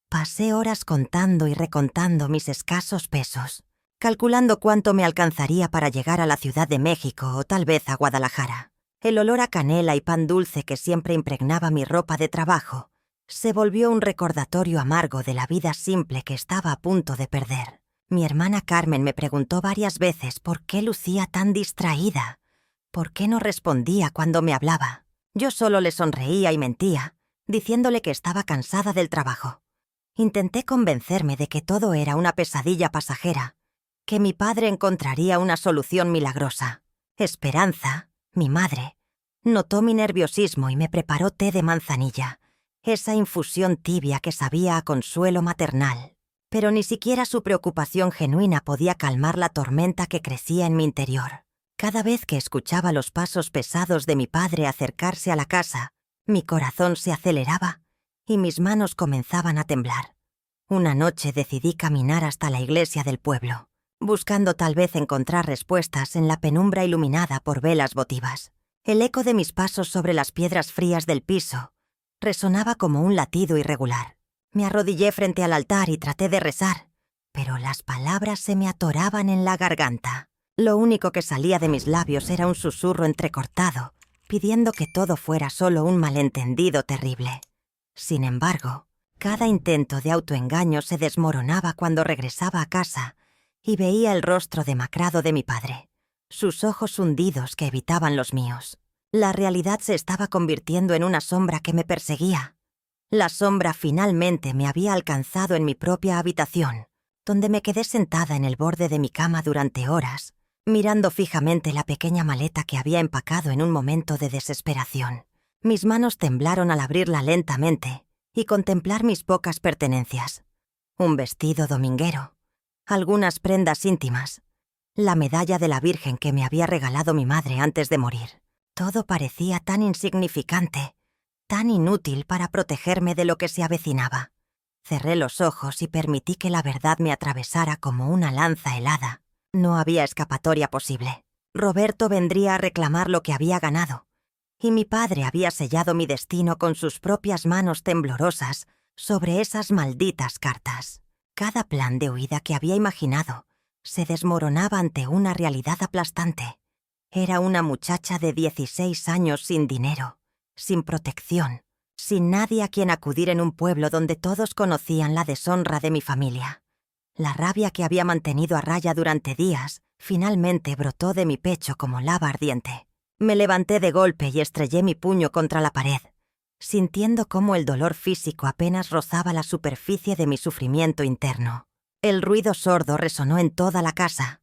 Pasé horas contando y recontando mis escasos pesos, calculando cuánto me alcanzaría para llegar a la Ciudad de México o tal vez a Guadalajara. El olor a canela y pan dulce que siempre impregnaba mi ropa de trabajo se volvió un recordatorio amargo de la vida simple que estaba a punto de perder. Mi hermana Carmen me preguntó varias veces por qué lucía tan distraída, por qué no respondía cuando me hablaba. Yo solo le sonreía y mentía, diciéndole que estaba cansada del trabajo. Intenté convencerme de que todo era una pesadilla pasajera, que mi padre encontraría una solución milagrosa. Esperanza, mi madre, notó mi nerviosismo y me preparó té de manzanilla, esa infusión tibia que sabía a consuelo maternal. Pero ni siquiera su preocupación genuina podía calmar la tormenta que crecía en mi interior. Cada vez que escuchaba los pasos pesados de mi padre acercarse a la casa, mi corazón se aceleraba y mis manos comenzaban a temblar. Una noche decidí caminar hasta la iglesia del pueblo, buscando tal vez encontrar respuestas en la penumbra iluminada por velas votivas. El eco de mis pasos sobre las piedras frías del piso resonaba como un latido irregular. Me arrodillé frente al altar y traté de rezar, pero las palabras se me atoraban en la garganta. Lo único que salía de mis labios era un susurro entrecortado, pidiendo que todo fuera solo un malentendido terrible. Sin embargo, cada intento de autoengaño se desmoronaba cuando regresaba a casa y veía el rostro demacrado de mi padre, sus ojos hundidos que evitaban los míos. La realidad se estaba convirtiendo en una sombra que me perseguía. La sombra finalmente me había alcanzado en mi propia habitación, donde me quedé sentada en el borde de mi cama durante horas, mirando fijamente la pequeña maleta que había empacado en un momento de desesperación. Mis manos temblaron al abrirla lentamente y contemplar mis pocas pertenencias. Un vestido dominguero, algunas prendas íntimas, la medalla de la Virgen que me había regalado mi madre antes de morir. Todo parecía tan insignificante, tan inútil para protegerme de lo que se avecinaba. Cerré los ojos y permití que la verdad me atravesara como una lanza helada. No había escapatoria posible. Roberto vendría a reclamar lo que había ganado, y mi padre había sellado mi destino con sus propias manos temblorosas sobre esas malditas cartas. Cada plan de huida que había imaginado se desmoronaba ante una realidad aplastante. Era una muchacha de 16 años sin dinero, sin protección, sin nadie a quien acudir en un pueblo donde todos conocían la deshonra de mi familia. La rabia que había mantenido a raya durante días finalmente brotó de mi pecho como lava ardiente. Me levanté de golpe y estrellé mi puño contra la pared, sintiendo cómo el dolor físico apenas rozaba la superficie de mi sufrimiento interno. El ruido sordo resonó en toda la casa,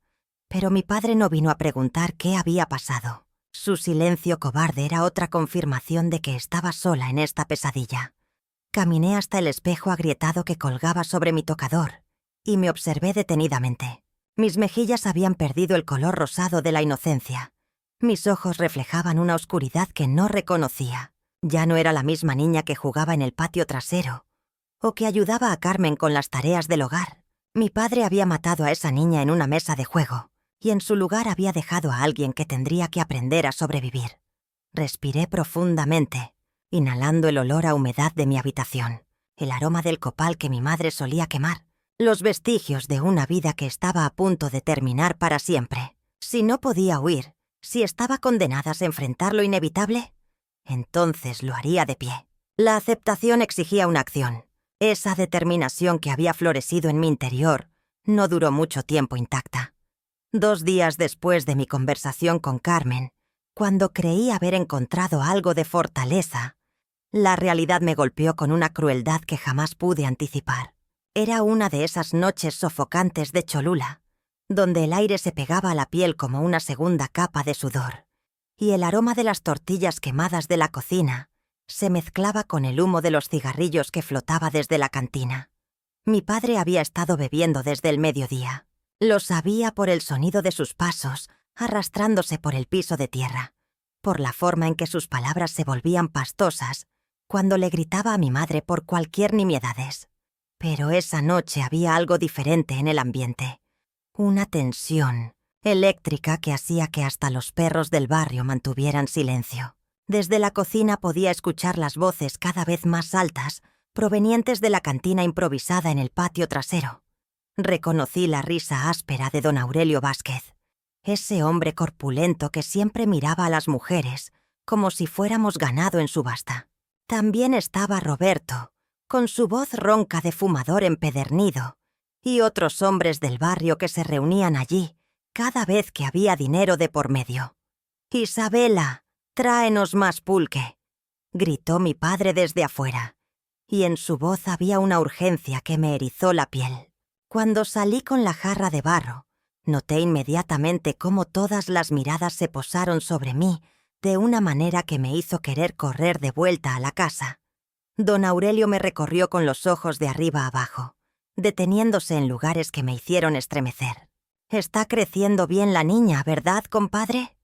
pero mi padre no vino a preguntar qué había pasado. Su silencio cobarde era otra confirmación de que estaba sola en esta pesadilla. Caminé hasta el espejo agrietado que colgaba sobre mi tocador y me observé detenidamente. Mis mejillas habían perdido el color rosado de la inocencia. Mis ojos reflejaban una oscuridad que no reconocía. Ya no era la misma niña que jugaba en el patio trasero o que ayudaba a Carmen con las tareas del hogar. Mi padre había matado a esa niña en una mesa de juego y en su lugar había dejado a alguien que tendría que aprender a sobrevivir. Respiré profundamente, inhalando el olor a humedad de mi habitación, el aroma del copal que mi madre solía quemar, los vestigios de una vida que estaba a punto de terminar para siempre. Si no podía huir, si estaba condenada a enfrentar lo inevitable, entonces lo haría de pie. La aceptación exigía una acción. Esa determinación que había florecido en mi interior no duró mucho tiempo intacta. 2 días después de mi conversación con Carmen, cuando creí haber encontrado algo de fortaleza, la realidad me golpeó con una crueldad que jamás pude anticipar. Era una de esas noches sofocantes de Cholula, donde el aire se pegaba a la piel como una segunda capa de sudor, y el aroma de las tortillas quemadas de la cocina se mezclaba con el humo de los cigarrillos que flotaba desde la cantina. Mi padre había estado bebiendo desde el mediodía. Lo sabía por el sonido de sus pasos, arrastrándose por el piso de tierra, por la forma en que sus palabras se volvían pastosas cuando le gritaba a mi madre por cualquier nimiedades. Pero esa noche había algo diferente en el ambiente. Una tensión eléctrica que hacía que hasta los perros del barrio mantuvieran silencio. Desde la cocina podía escuchar las voces cada vez más altas, provenientes de la cantina improvisada en el patio trasero. Reconocí la risa áspera de don Aurelio Vázquez, ese hombre corpulento que siempre miraba a las mujeres como si fuéramos ganado en subasta. También estaba Roberto, con su voz ronca de fumador empedernido, y otros hombres del barrio que se reunían allí cada vez que había dinero de por medio. «Isabela, tráenos más pulque», gritó mi padre desde afuera, y en su voz había una urgencia que me erizó la piel. Cuando salí con la jarra de barro, noté inmediatamente cómo todas las miradas se posaron sobre mí de una manera que me hizo querer correr de vuelta a la casa. Don Aurelio me recorrió con los ojos de arriba abajo, deteniéndose en lugares que me hicieron estremecer. «Está creciendo bien la niña, ¿verdad, compadre?»,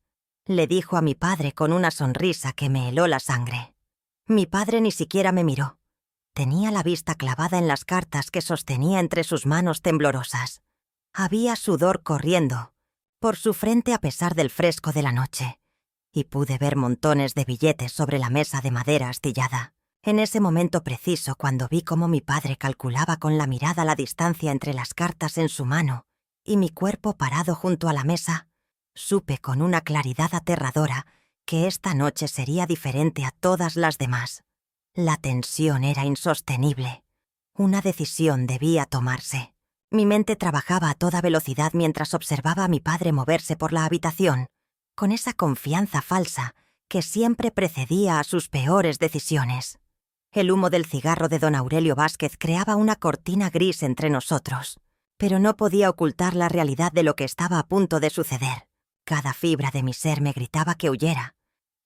le dijo a mi padre con una sonrisa que me heló la sangre. Mi padre ni siquiera me miró. Tenía la vista clavada en las cartas que sostenía entre sus manos temblorosas. Había sudor corriendo por su frente a pesar del fresco de la noche, y pude ver montones de billetes sobre la mesa de madera astillada. En ese momento preciso, cuando vi cómo mi padre calculaba con la mirada la distancia entre las cartas en su mano y mi cuerpo parado junto a la mesa, supe con una claridad aterradora que esta noche sería diferente a todas las demás. La tensión era insostenible. Una decisión debía tomarse. Mi mente trabajaba a toda velocidad mientras observaba a mi padre moverse por la habitación, con esa confianza falsa que siempre precedía a sus peores decisiones. El humo del cigarro de don Aurelio Vázquez creaba una cortina gris entre nosotros, pero no podía ocultar la realidad de lo que estaba a punto de suceder. Cada fibra de mi ser me gritaba que huyera,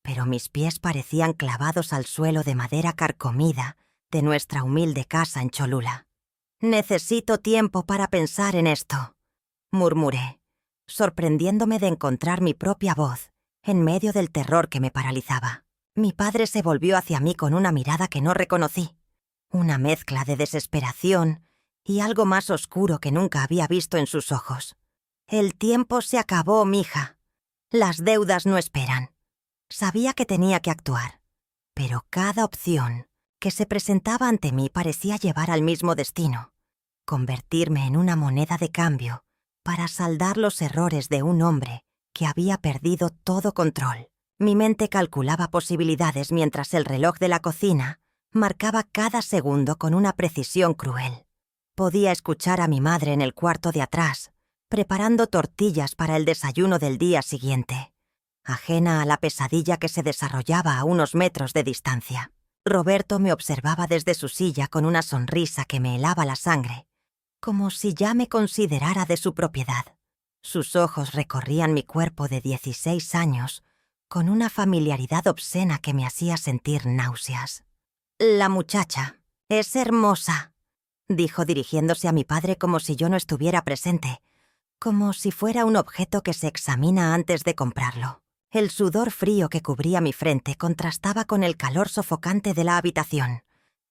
pero mis pies parecían clavados al suelo de madera carcomida de nuestra humilde casa en Cholula. «Necesito tiempo para pensar en esto», murmuré, sorprendiéndome de encontrar mi propia voz en medio del terror que me paralizaba. Mi padre se volvió hacia mí con una mirada que no reconocí, una mezcla de desesperación y algo más oscuro que nunca había visto en sus ojos. «El tiempo se acabó, mija. Las deudas no esperan». Sabía que tenía que actuar, pero cada opción que se presentaba ante mí parecía llevar al mismo destino: convertirme en una moneda de cambio para saldar los errores de un hombre que había perdido todo control. Mi mente calculaba posibilidades mientras el reloj de la cocina marcaba cada segundo con una precisión cruel. Podía escuchar a mi madre en el cuarto de atrás, preparando tortillas para el desayuno del día siguiente, ajena a la pesadilla que se desarrollaba a unos metros de distancia. Roberto me observaba desde su silla con una sonrisa que me helaba la sangre, como si ya me considerara de su propiedad. Sus ojos recorrían mi cuerpo de 16 años con una familiaridad obscena que me hacía sentir náuseas. «La muchacha es hermosa», dijo dirigiéndose a mi padre como si yo no estuviera presente, como si fuera un objeto que se examina antes de comprarlo. El sudor frío que cubría mi frente contrastaba con el calor sofocante de la habitación.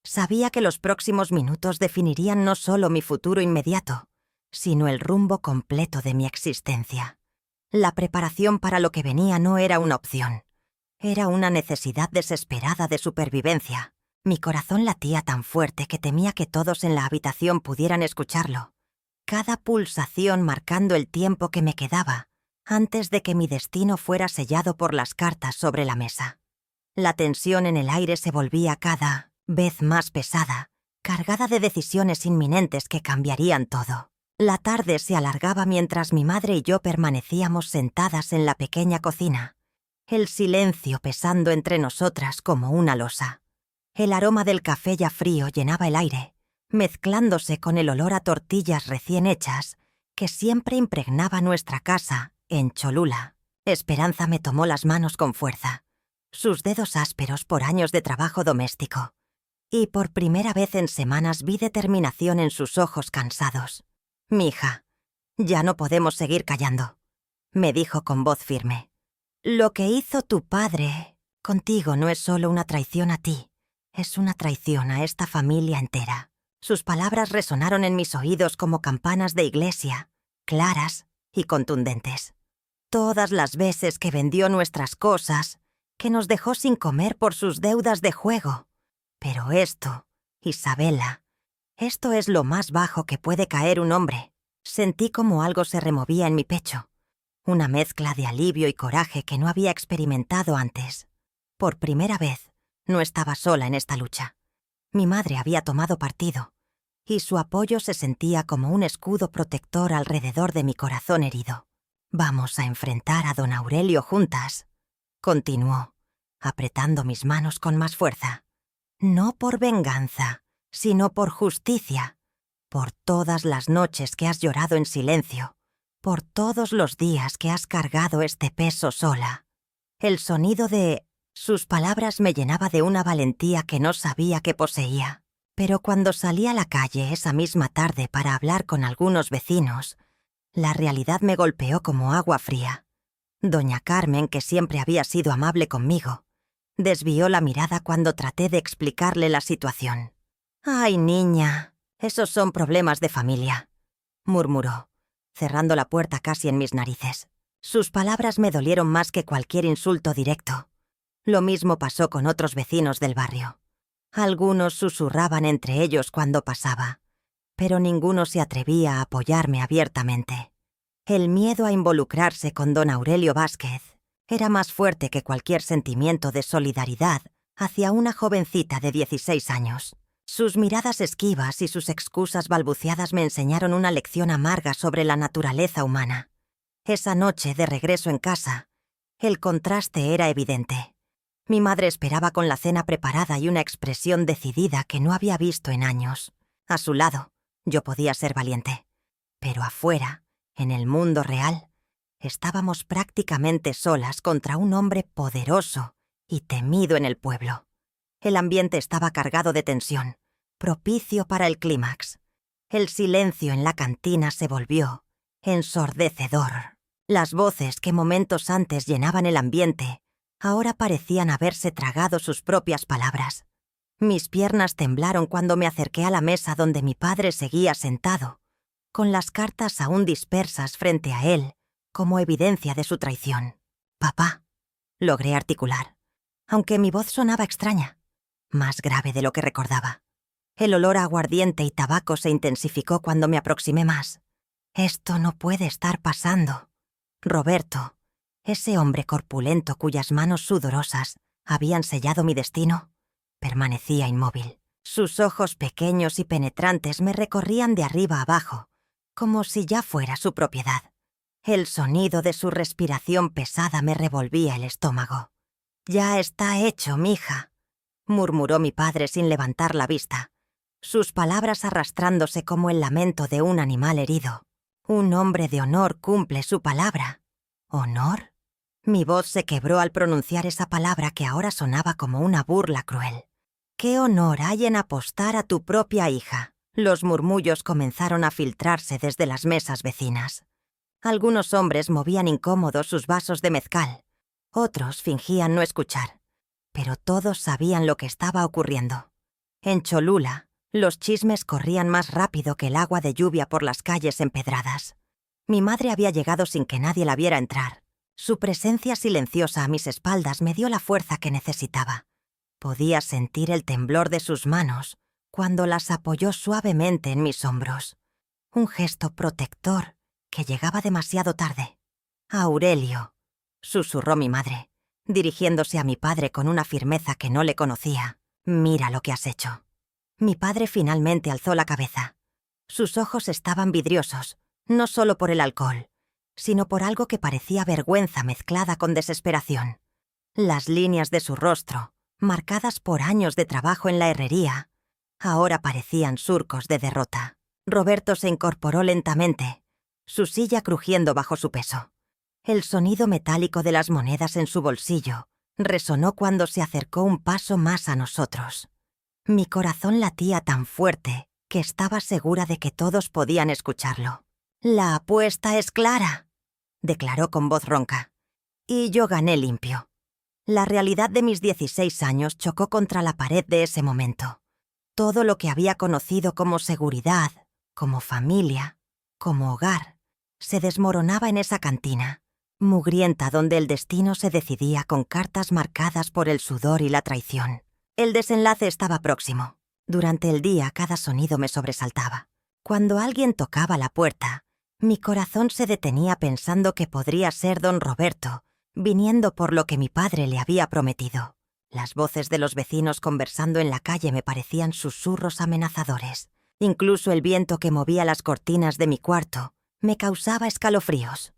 Sabía que los próximos minutos definirían no solo mi futuro inmediato, sino el rumbo completo de mi existencia. La preparación para lo que venía no era una opción. Era una necesidad desesperada de supervivencia. Mi corazón latía tan fuerte que temía que todos en la habitación pudieran escucharlo, cada pulsación marcando el tiempo que me quedaba antes de que mi destino fuera sellado por las cartas sobre la mesa. La tensión en el aire se volvía cada vez más pesada, cargada de decisiones inminentes que cambiarían todo. La tarde se alargaba mientras mi madre y yo permanecíamos sentadas en la pequeña cocina, el silencio pesando entre nosotras como una losa. El aroma del café ya frío llenaba el aire, mezclándose con el olor a tortillas recién hechas que siempre impregnaba nuestra casa en Cholula. Esperanza me tomó las manos con fuerza, sus dedos ásperos por años de trabajo doméstico, y por primera vez en semanas vi determinación en sus ojos cansados. «Mija, ya no podemos seguir callando», me dijo con voz firme. «Lo que hizo tu padre contigo no es solo una traición a ti, es una traición a esta familia entera». Sus palabras resonaron en mis oídos como campanas de iglesia, claras y contundentes. Todas las veces que vendió nuestras cosas, que nos dejó sin comer por sus deudas de juego. Pero esto, Isabela, esto es lo más bajo que puede caer un hombre. Sentí como algo se removía en mi pecho, una mezcla de alivio y coraje que no había experimentado antes. Por primera vez, no estaba sola en esta lucha. Mi madre había tomado partido, y su apoyo se sentía como un escudo protector alrededor de mi corazón herido. «Vamos a enfrentar a don Aurelio juntas», continuó, apretando mis manos con más fuerza. «No por venganza, sino por justicia, por todas las noches que has llorado en silencio, por todos los días que has cargado este peso sola». El sonido de sus palabras me llenaba de una valentía que no sabía que poseía. Pero cuando salí a la calle esa misma tarde para hablar con algunos vecinos, la realidad me golpeó como agua fría. Doña Carmen, que siempre había sido amable conmigo, desvió la mirada cuando traté de explicarle la situación. «Ay, niña, esos son problemas de familia», murmuró, cerrando la puerta casi en mis narices. Sus palabras me dolieron más que cualquier insulto directo. Lo mismo pasó con otros vecinos del barrio. Algunos susurraban entre ellos cuando pasaba, pero ninguno se atrevía a apoyarme abiertamente. El miedo a involucrarse con don Aurelio Vázquez era más fuerte que cualquier sentimiento de solidaridad hacia una jovencita de 16 años. Sus miradas esquivas y sus excusas balbuceadas me enseñaron una lección amarga sobre la naturaleza humana. Esa noche, de regreso en casa, el contraste era evidente. Mi madre esperaba con la cena preparada y una expresión decidida que no había visto en años. A su lado, yo podía ser valiente. Pero afuera, en el mundo real, estábamos prácticamente solas contra un hombre poderoso y temido en el pueblo. El ambiente estaba cargado de tensión, propicio para el clímax. El silencio en la cantina se volvió ensordecedor. Las voces que momentos antes llenaban el ambiente ahora parecían haberse tragado sus propias palabras. Mis piernas temblaron cuando me acerqué a la mesa donde mi padre seguía sentado, con las cartas aún dispersas frente a él, como evidencia de su traición. «Papá», logré articular, aunque mi voz sonaba extraña, más grave de lo que recordaba. El olor a aguardiente y tabaco se intensificó cuando me aproximé más. «Esto no puede estar pasando. Roberto, ese hombre corpulento cuyas manos sudorosas habían sellado mi destino, permanecía inmóvil. Sus ojos pequeños y penetrantes me recorrían de arriba a abajo, como si ya fuera su propiedad. El sonido de su respiración pesada me revolvía el estómago. «Ya está hecho, mija», murmuró mi padre sin levantar la vista, sus palabras arrastrándose como el lamento de un animal herido. «Un hombre de honor cumple su palabra». «¿Honor?». Mi voz se quebró al pronunciar esa palabra que ahora sonaba como una burla cruel. «¿Qué honor hay en apostar a tu propia hija?». Los murmullos comenzaron a filtrarse desde las mesas vecinas. Algunos hombres movían incómodos sus vasos de mezcal. Otros fingían no escuchar. Pero todos sabían lo que estaba ocurriendo. En Cholula, los chismes corrían más rápido que el agua de lluvia por las calles empedradas. Mi madre había llegado sin que nadie la viera entrar. Su presencia silenciosa a mis espaldas me dio la fuerza que necesitaba. Podía sentir el temblor de sus manos cuando las apoyó suavemente en mis hombros. Un gesto protector que llegaba demasiado tarde. «Aurelio», susurró mi madre, dirigiéndose a mi padre con una firmeza que no le conocía. «Mira lo que has hecho». Mi padre finalmente alzó la cabeza. Sus ojos estaban vidriosos, no solo por el alcohol, sino por algo que parecía vergüenza mezclada con desesperación. Las líneas de su rostro, marcadas por años de trabajo en la herrería, ahora parecían surcos de derrota. Roberto se incorporó lentamente, su silla crujiendo bajo su peso. El sonido metálico de las monedas en su bolsillo resonó cuando se acercó un paso más a nosotros. Mi corazón latía tan fuerte que estaba segura de que todos podían escucharlo. «La apuesta es clara», declaró con voz ronca. Y yo gané limpio. La realidad de mis 16 años chocó contra la pared de ese momento. Todo lo que había conocido como seguridad, como familia, como hogar, se desmoronaba en esa cantina, mugrienta donde el destino se decidía con cartas marcadas por el sudor y la traición. El desenlace estaba próximo. Durante el día cada sonido me sobresaltaba. Cuando alguien tocaba la puerta, mi corazón se detenía pensando que podría ser don Roberto, viniendo por lo que mi padre le había prometido. Las voces de los vecinos conversando en la calle me parecían susurros amenazadores. Incluso el viento que movía las cortinas de mi cuarto me causaba escalofríos.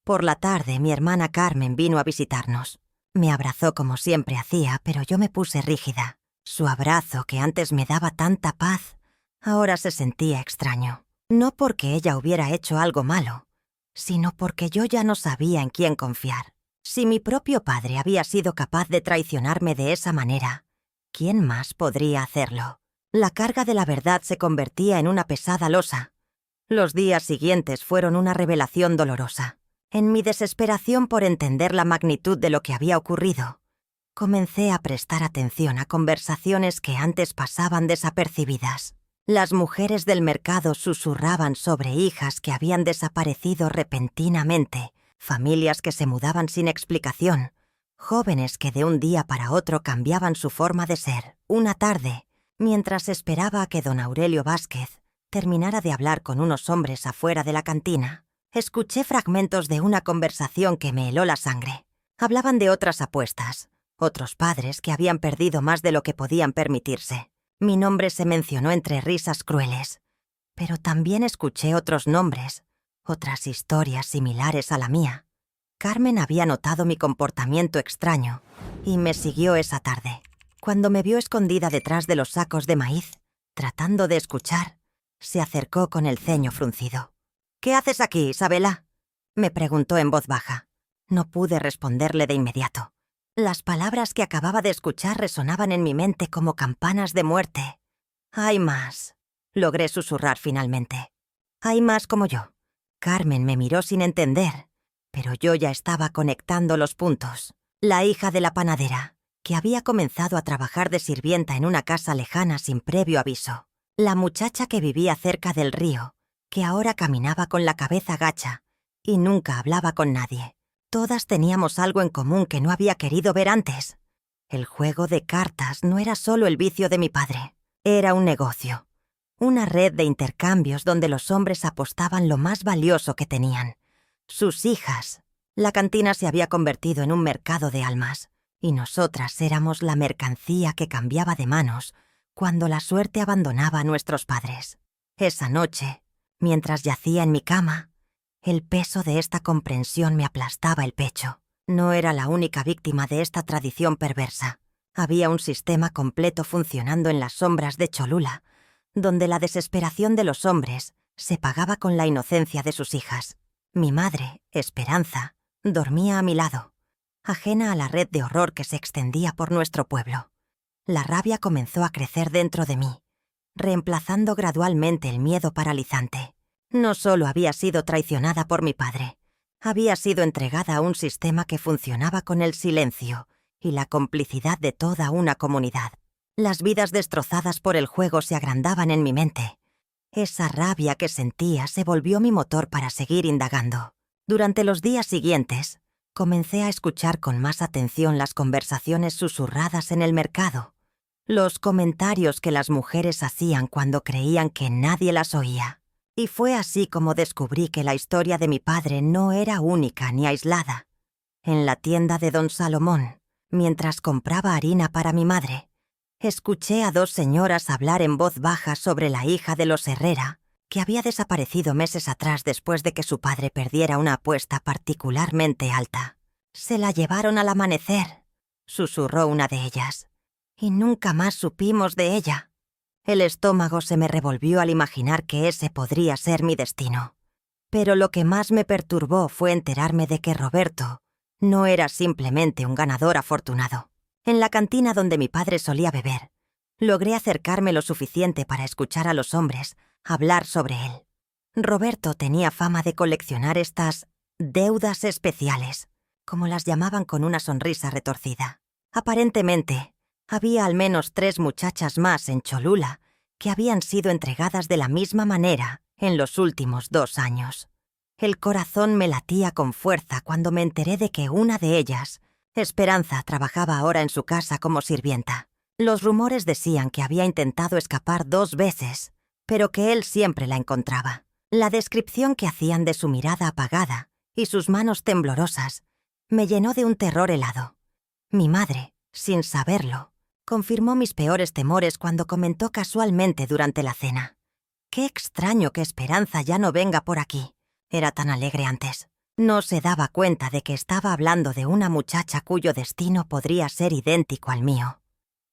Por la tarde, mi hermana Carmen vino a visitarnos. Me abrazó como siempre hacía, pero yo me puse rígida. Su abrazo, que antes me daba tanta paz, ahora se sentía extraño. No porque ella hubiera hecho algo malo, sino porque yo ya no sabía en quién confiar. Si mi propio padre había sido capaz de traicionarme de esa manera, ¿quién más podría hacerlo? La carga de la verdad se convertía en una pesada losa. Los días siguientes fueron una revelación dolorosa. En mi desesperación por entender la magnitud de lo que había ocurrido, comencé a prestar atención a conversaciones que antes pasaban desapercibidas. Las mujeres del mercado susurraban sobre hijas que habían desaparecido repentinamente familias que se mudaban sin explicación, jóvenes que de un día para otro cambiaban su forma de ser. Una tarde, mientras esperaba a que don Aurelio Vázquez terminara de hablar con unos hombres afuera de la cantina, escuché fragmentos de una conversación que me heló la sangre. Hablaban de otras apuestas, otros padres que habían perdido más de lo que podían permitirse. Mi nombre se mencionó entre risas crueles, pero también escuché otros nombres, otras historias similares a la mía. Carmen había notado mi comportamiento extraño y me siguió esa tarde. Cuando me vio escondida detrás de los sacos de maíz, tratando de escuchar, se acercó con el ceño fruncido. «¿Qué haces aquí, Isabela?», me preguntó en voz baja. No pude responderle de inmediato. Las palabras que acababa de escuchar resonaban en mi mente como campanas de muerte. «Hay más», logré susurrar finalmente. «Hay más como yo». Carmen me miró sin entender, pero yo ya estaba conectando los puntos. La hija de la panadera, que había comenzado a trabajar de sirvienta en una casa lejana sin previo aviso. La muchacha que vivía cerca del río, que ahora caminaba con la cabeza gacha y nunca hablaba con nadie. Todas teníamos algo en común que no había querido ver antes. El juego de cartas no era solo el vicio de mi padre, era un negocio. Una red de intercambios donde los hombres apostaban lo más valioso que tenían, sus hijas. La cantina se había convertido en un mercado de almas, y nosotras éramos la mercancía que cambiaba de manos cuando la suerte abandonaba a nuestros padres. Esa noche, mientras yacía en mi cama, el peso de esta comprensión me aplastaba el pecho. No era la única víctima de esta tradición perversa. Había un sistema completo funcionando en las sombras de Cholula, donde la desesperación de los hombres se pagaba con la inocencia de sus hijas. Mi madre, Esperanza, dormía a mi lado, ajena a la red de horror que se extendía por nuestro pueblo. La rabia comenzó a crecer dentro de mí, reemplazando gradualmente el miedo paralizante. No solo había sido traicionada por mi padre, había sido entregada a un sistema que funcionaba con el silencio y la complicidad de toda una comunidad. Las vidas destrozadas por el juego se agrandaban en mi mente. Esa rabia que sentía se volvió mi motor para seguir indagando. Durante los días siguientes, comencé a escuchar con más atención las conversaciones susurradas en el mercado, los comentarios que las mujeres hacían cuando creían que nadie las oía. Y fue así como descubrí que la historia de mi padre no era única ni aislada. En la tienda de don Salomón, mientras compraba harina para mi madre, escuché a dos señoras hablar en voz baja sobre la hija de los Herrera, que había desaparecido meses atrás después de que su padre perdiera una apuesta particularmente alta. «Se la llevaron al amanecer», susurró una de ellas, «y nunca más supimos de ella». El estómago se me revolvió al imaginar que ese podría ser mi destino. Pero lo que más me perturbó fue enterarme de que Roberto no era simplemente un ganador afortunado. En la cantina donde mi padre solía beber, logré acercarme lo suficiente para escuchar a los hombres hablar sobre él. Roberto tenía fama de coleccionar estas deudas especiales, como las llamaban con una sonrisa retorcida. Aparentemente, había al menos 3 muchachas más en Cholula que habían sido entregadas de la misma manera en los últimos 2 años. El corazón me latía con fuerza cuando me enteré de que una de ellas, Esperanza, trabajaba ahora en su casa como sirvienta. Los rumores decían que había intentado escapar 2 veces, pero que él siempre la encontraba. La descripción que hacían de su mirada apagada y sus manos temblorosas me llenó de un terror helado. Mi madre, sin saberlo, confirmó mis peores temores cuando comentó casualmente durante la cena: «Qué extraño que Esperanza ya no venga por aquí. Era tan alegre antes». No se daba cuenta de que estaba hablando de una muchacha cuyo destino podría ser idéntico al mío.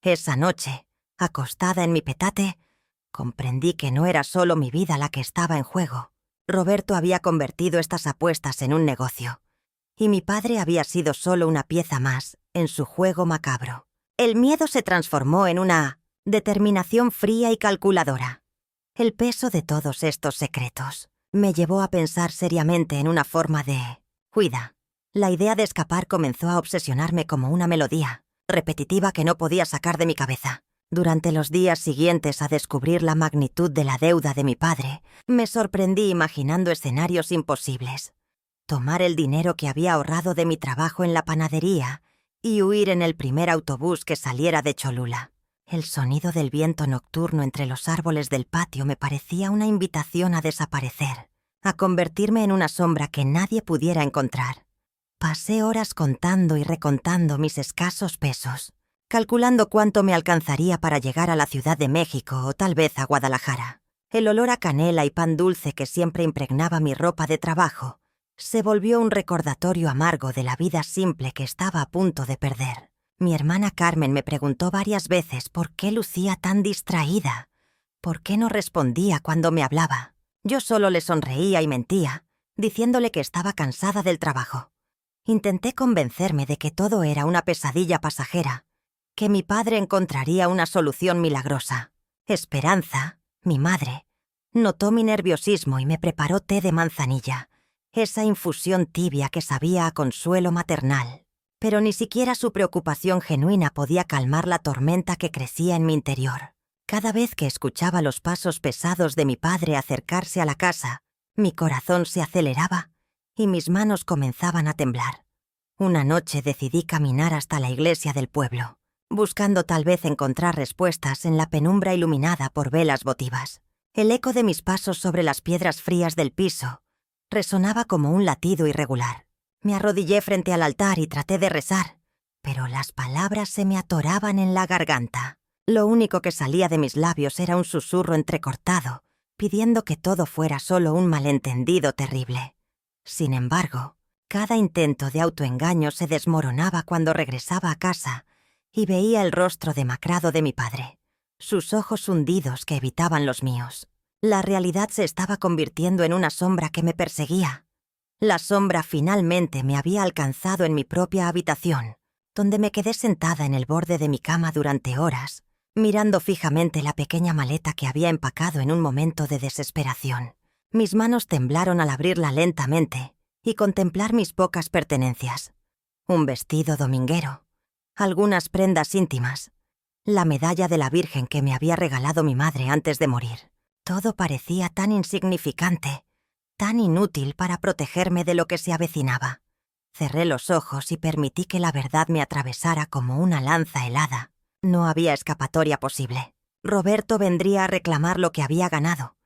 Esa noche, acostada en mi petate, comprendí que no era solo mi vida la que estaba en juego. Roberto había convertido estas apuestas en un negocio, y mi padre había sido solo una pieza más en su juego macabro. El miedo se transformó en una determinación fría y calculadora. El peso de todos estos secretos me llevó a pensar seriamente en una forma de huida. La idea de escapar comenzó a obsesionarme como una melodía repetitiva que no podía sacar de mi cabeza. Durante los días siguientes a descubrir la magnitud de la deuda de mi padre, me sorprendí imaginando escenarios imposibles. tomar el dinero que había ahorrado de mi trabajo en la panadería y huir en el primer autobús que saliera de Cholula. El sonido del viento nocturno entre los árboles del patio me parecía una invitación a desaparecer, a convertirme en una sombra que nadie pudiera encontrar. Pasé horas contando y recontando mis escasos pesos, calculando cuánto me alcanzaría para llegar a la Ciudad de México o tal vez a Guadalajara. El olor a canela y pan dulce que siempre impregnaba mi ropa de trabajo se volvió un recordatorio amargo de la vida simple que estaba a punto de perder. Mi hermana Carmen me preguntó varias veces por qué lucía tan distraída, por qué no respondía cuando me hablaba. Yo solo le sonreía y mentía, diciéndole que estaba cansada del trabajo. Intenté convencerme de que todo era una pesadilla pasajera, que mi padre encontraría una solución milagrosa. Esperanza, mi madre, notó mi nerviosismo y me preparó té de manzanilla, esa infusión tibia que sabía a consuelo maternal. Pero ni siquiera su preocupación genuina podía calmar la tormenta que crecía en mi interior. Cada vez que escuchaba los pasos pesados de mi padre acercarse a la casa, mi corazón se aceleraba y mis manos comenzaban a temblar. Una noche decidí caminar hasta la iglesia del pueblo, buscando tal vez encontrar respuestas en la penumbra iluminada por velas votivas. El eco de mis pasos sobre las piedras frías del piso resonaba como un latido irregular. Me arrodillé frente al altar y traté de rezar, pero las palabras se me atoraban en la garganta. Lo único que salía de mis labios era un susurro entrecortado, pidiendo que todo fuera solo un malentendido terrible. Sin embargo, cada intento de autoengaño se desmoronaba cuando regresaba a casa y veía el rostro demacrado de mi padre, sus ojos hundidos que evitaban los míos. La realidad se estaba convirtiendo en una sombra que me perseguía. La sombra finalmente me había alcanzado en mi propia habitación, donde me quedé sentada en el borde de mi cama durante horas, mirando fijamente la pequeña maleta que había empacado en un momento de desesperación. Mis manos temblaron al abrirla lentamente y contemplar mis pocas pertenencias. Un vestido dominguero, algunas prendas íntimas, la medalla de la Virgen que me había regalado mi madre antes de morir. Todo parecía tan insignificante, tan inútil para protegerme de lo que se avecinaba. Cerré los ojos y permití que la verdad me atravesara como una lanza helada. No había escapatoria posible. Roberto vendría a reclamar lo que había ganado,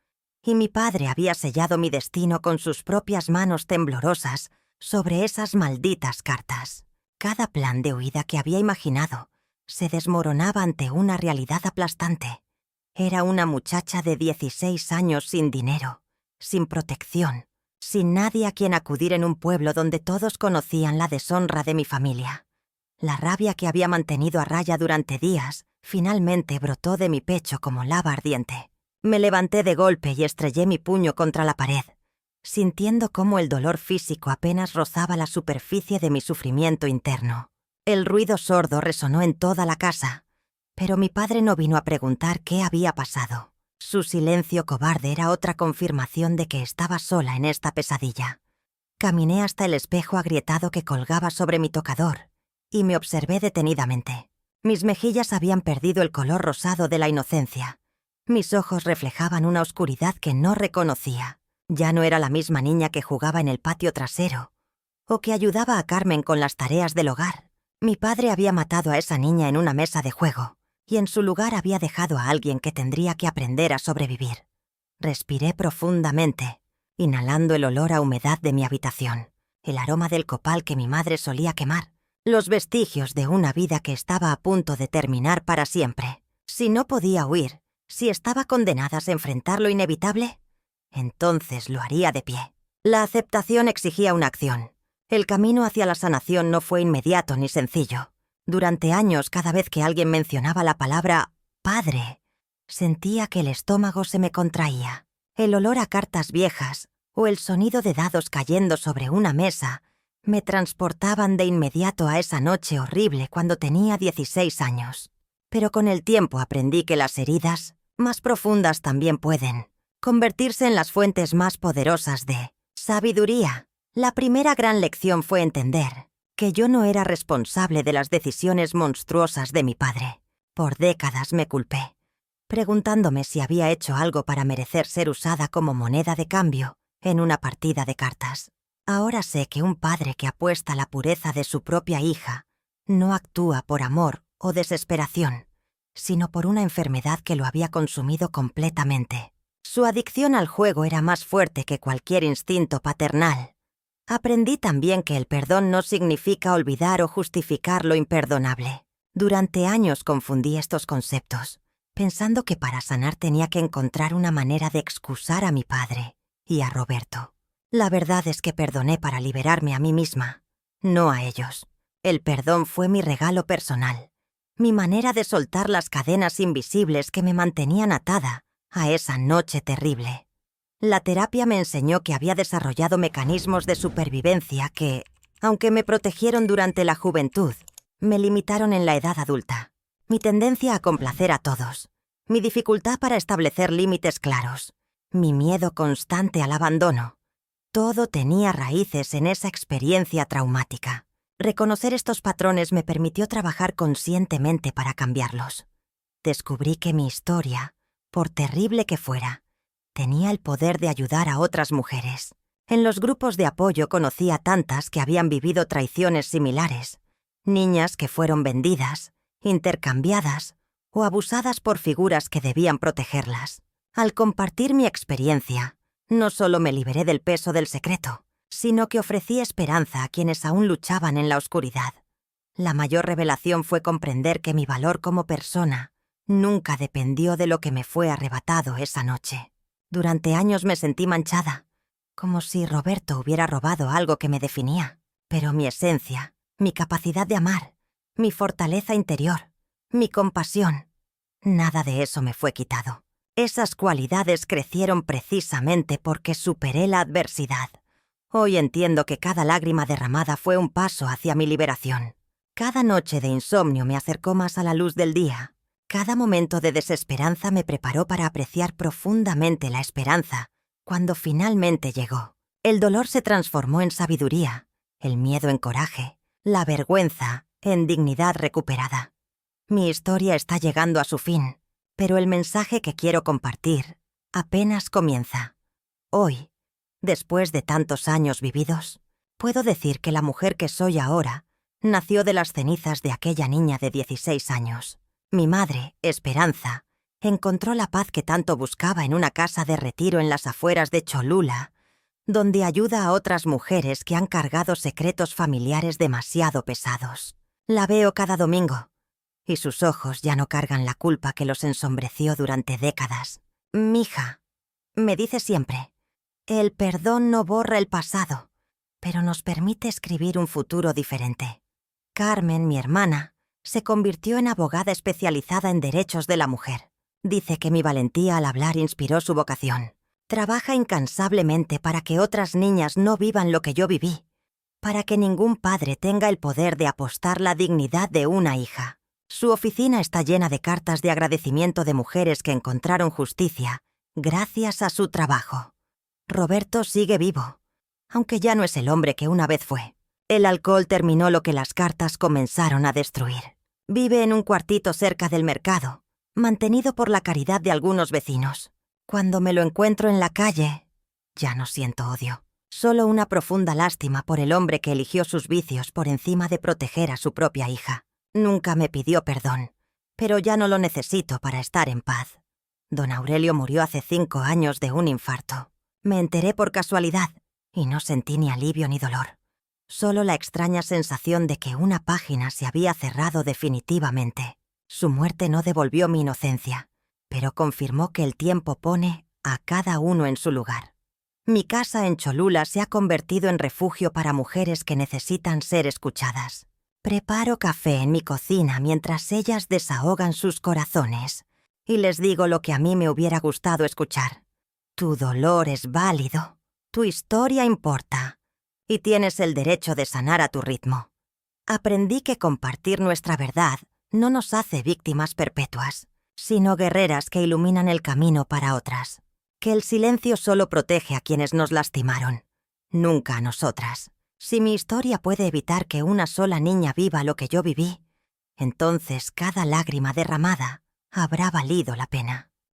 y mi padre había sellado mi destino con sus propias manos temblorosas sobre esas malditas cartas. Cada plan de huida que había imaginado se desmoronaba ante una realidad aplastante. Era una muchacha de 16 años sin dinero, sin protección, sin nadie a quien acudir en un pueblo donde todos conocían la deshonra de mi familia. La rabia que había mantenido a raya durante días finalmente brotó de mi pecho como lava ardiente. Me levanté de golpe y estrellé mi puño contra la pared, sintiendo cómo el dolor físico apenas rozaba la superficie de mi sufrimiento interno. El ruido sordo resonó en toda la casa, pero mi padre no vino a preguntar qué había pasado. Su silencio cobarde era otra confirmación de que estaba sola en esta pesadilla. Caminé hasta el espejo agrietado que colgaba sobre mi tocador y me observé detenidamente. Mis mejillas habían perdido el color rosado de la inocencia. Mis ojos reflejaban una oscuridad que no reconocía. Ya no era la misma niña que jugaba en el patio trasero o que ayudaba a Carmen con las tareas del hogar. Mi padre había matado a esa niña en una mesa de juego y en su lugar había dejado a alguien que tendría que aprender a sobrevivir. Respiré profundamente, inhalando el olor a humedad de mi habitación, el aroma del copal que mi madre solía quemar, los vestigios de una vida que estaba a punto de terminar para siempre. Si no podía huir, si estaba condenada a enfrentar lo inevitable, entonces lo haría de pie. La aceptación exigía una acción. El camino hacia la sanación no fue inmediato ni sencillo. Durante años, cada vez que alguien mencionaba la palabra «padre», sentía que el estómago se me contraía. El olor a cartas viejas o el sonido de dados cayendo sobre una mesa me transportaban de inmediato a esa noche horrible cuando tenía 16 años. Pero con el tiempo aprendí que las heridas, más profundas también pueden convertirse en las fuentes más poderosas de sabiduría. La primera gran lección fue entender que yo no era responsable de las decisiones monstruosas de mi padre. Por décadas me culpé, preguntándome si había hecho algo para merecer ser usada como moneda de cambio en una partida de cartas. Ahora sé que un padre que apuesta a la pureza de su propia hija no actúa por amor o desesperación, sino por una enfermedad que lo había consumido completamente. Su adicción al juego era más fuerte que cualquier instinto paternal. Aprendí también que el perdón no significa olvidar o justificar lo imperdonable. Durante años confundí estos conceptos, pensando que para sanar tenía que encontrar una manera de excusar a mi padre y a Roberto. La verdad es que perdoné para liberarme a mí misma, no a ellos. El perdón fue mi regalo personal, mi manera de soltar las cadenas invisibles que me mantenían atada a esa noche terrible. La terapia me enseñó que había desarrollado mecanismos de supervivencia que, aunque me protegieron durante la juventud, me limitaron en la edad adulta. Mi tendencia a complacer a todos, mi dificultad para establecer límites claros, mi miedo constante al abandono. Todo tenía raíces en esa experiencia traumática. Reconocer estos patrones me permitió trabajar conscientemente para cambiarlos. Descubrí que mi historia, por terrible que fuera, tenía el poder de ayudar a otras mujeres. En los grupos de apoyo conocí a tantas que habían vivido traiciones similares. Niñas que fueron vendidas, intercambiadas o abusadas por figuras que debían protegerlas. Al compartir mi experiencia, no solo me liberé del peso del secreto, sino que ofrecí esperanza a quienes aún luchaban en la oscuridad. La mayor revelación fue comprender que mi valor como persona nunca dependió de lo que me fue arrebatado esa noche. Durante años me sentí manchada, como si Roberto hubiera robado algo que me definía. Pero mi esencia, mi capacidad de amar, mi fortaleza interior, mi compasión, nada de eso me fue quitado. Esas cualidades crecieron precisamente porque superé la adversidad. Hoy entiendo que cada lágrima derramada fue un paso hacia mi liberación. Cada noche de insomnio me acercó más a la luz del día. Cada momento de desesperanza me preparó para apreciar profundamente la esperanza cuando finalmente llegó. El dolor se transformó en sabiduría, el miedo en coraje, la vergüenza en dignidad recuperada. Mi historia está llegando a su fin, pero el mensaje que quiero compartir apenas comienza. Hoy, después de tantos años vividos, puedo decir que la mujer que soy ahora nació de las cenizas de aquella niña de 16 años. Mi madre, Esperanza, encontró la paz que tanto buscaba en una casa de retiro en las afueras de Cholula, donde ayuda a otras mujeres que han cargado secretos familiares demasiado pesados. La veo cada domingo, y sus ojos ya no cargan la culpa que los ensombreció durante décadas. Mija, me dice siempre, el perdón no borra el pasado, pero nos permite escribir un futuro diferente. Carmen, mi hermana, se convirtió en abogada especializada en derechos de la mujer. Dice que mi valentía al hablar inspiró su vocación. Trabaja incansablemente para que otras niñas no vivan lo que yo viví, para que ningún padre tenga el poder de apostar la dignidad de una hija. Su oficina está llena de cartas de agradecimiento de mujeres que encontraron justicia gracias a su trabajo. Roberto sigue vivo, aunque ya no es el hombre que una vez fue. El alcohol terminó lo que las cartas comenzaron a destruir. Vive en un cuartito cerca del mercado, mantenido por la caridad de algunos vecinos. Cuando me lo encuentro en la calle, ya no siento odio. Solo una profunda lástima por el hombre que eligió sus vicios por encima de proteger a su propia hija. Nunca me pidió perdón, pero ya no lo necesito para estar en paz. Don Aurelio murió hace 5 años de un infarto. Me enteré por casualidad y no sentí ni alivio ni dolor. Solo la extraña sensación de que una página se había cerrado definitivamente. Su muerte no devolvió mi inocencia, pero confirmó que el tiempo pone a cada uno en su lugar. Mi casa en Cholula se ha convertido en refugio para mujeres que necesitan ser escuchadas. Preparo café en mi cocina mientras ellas desahogan sus corazones y les digo lo que a mí me hubiera gustado escuchar. Tu dolor es válido, tu historia importa y tienes el derecho de sanar a tu ritmo. Aprendí que compartir nuestra verdad no nos hace víctimas perpetuas, sino guerreras que iluminan el camino para otras. Que el silencio solo protege a quienes nos lastimaron, nunca a nosotras. Si mi historia puede evitar que una sola niña viva lo que yo viví, entonces cada lágrima derramada habrá valido la pena.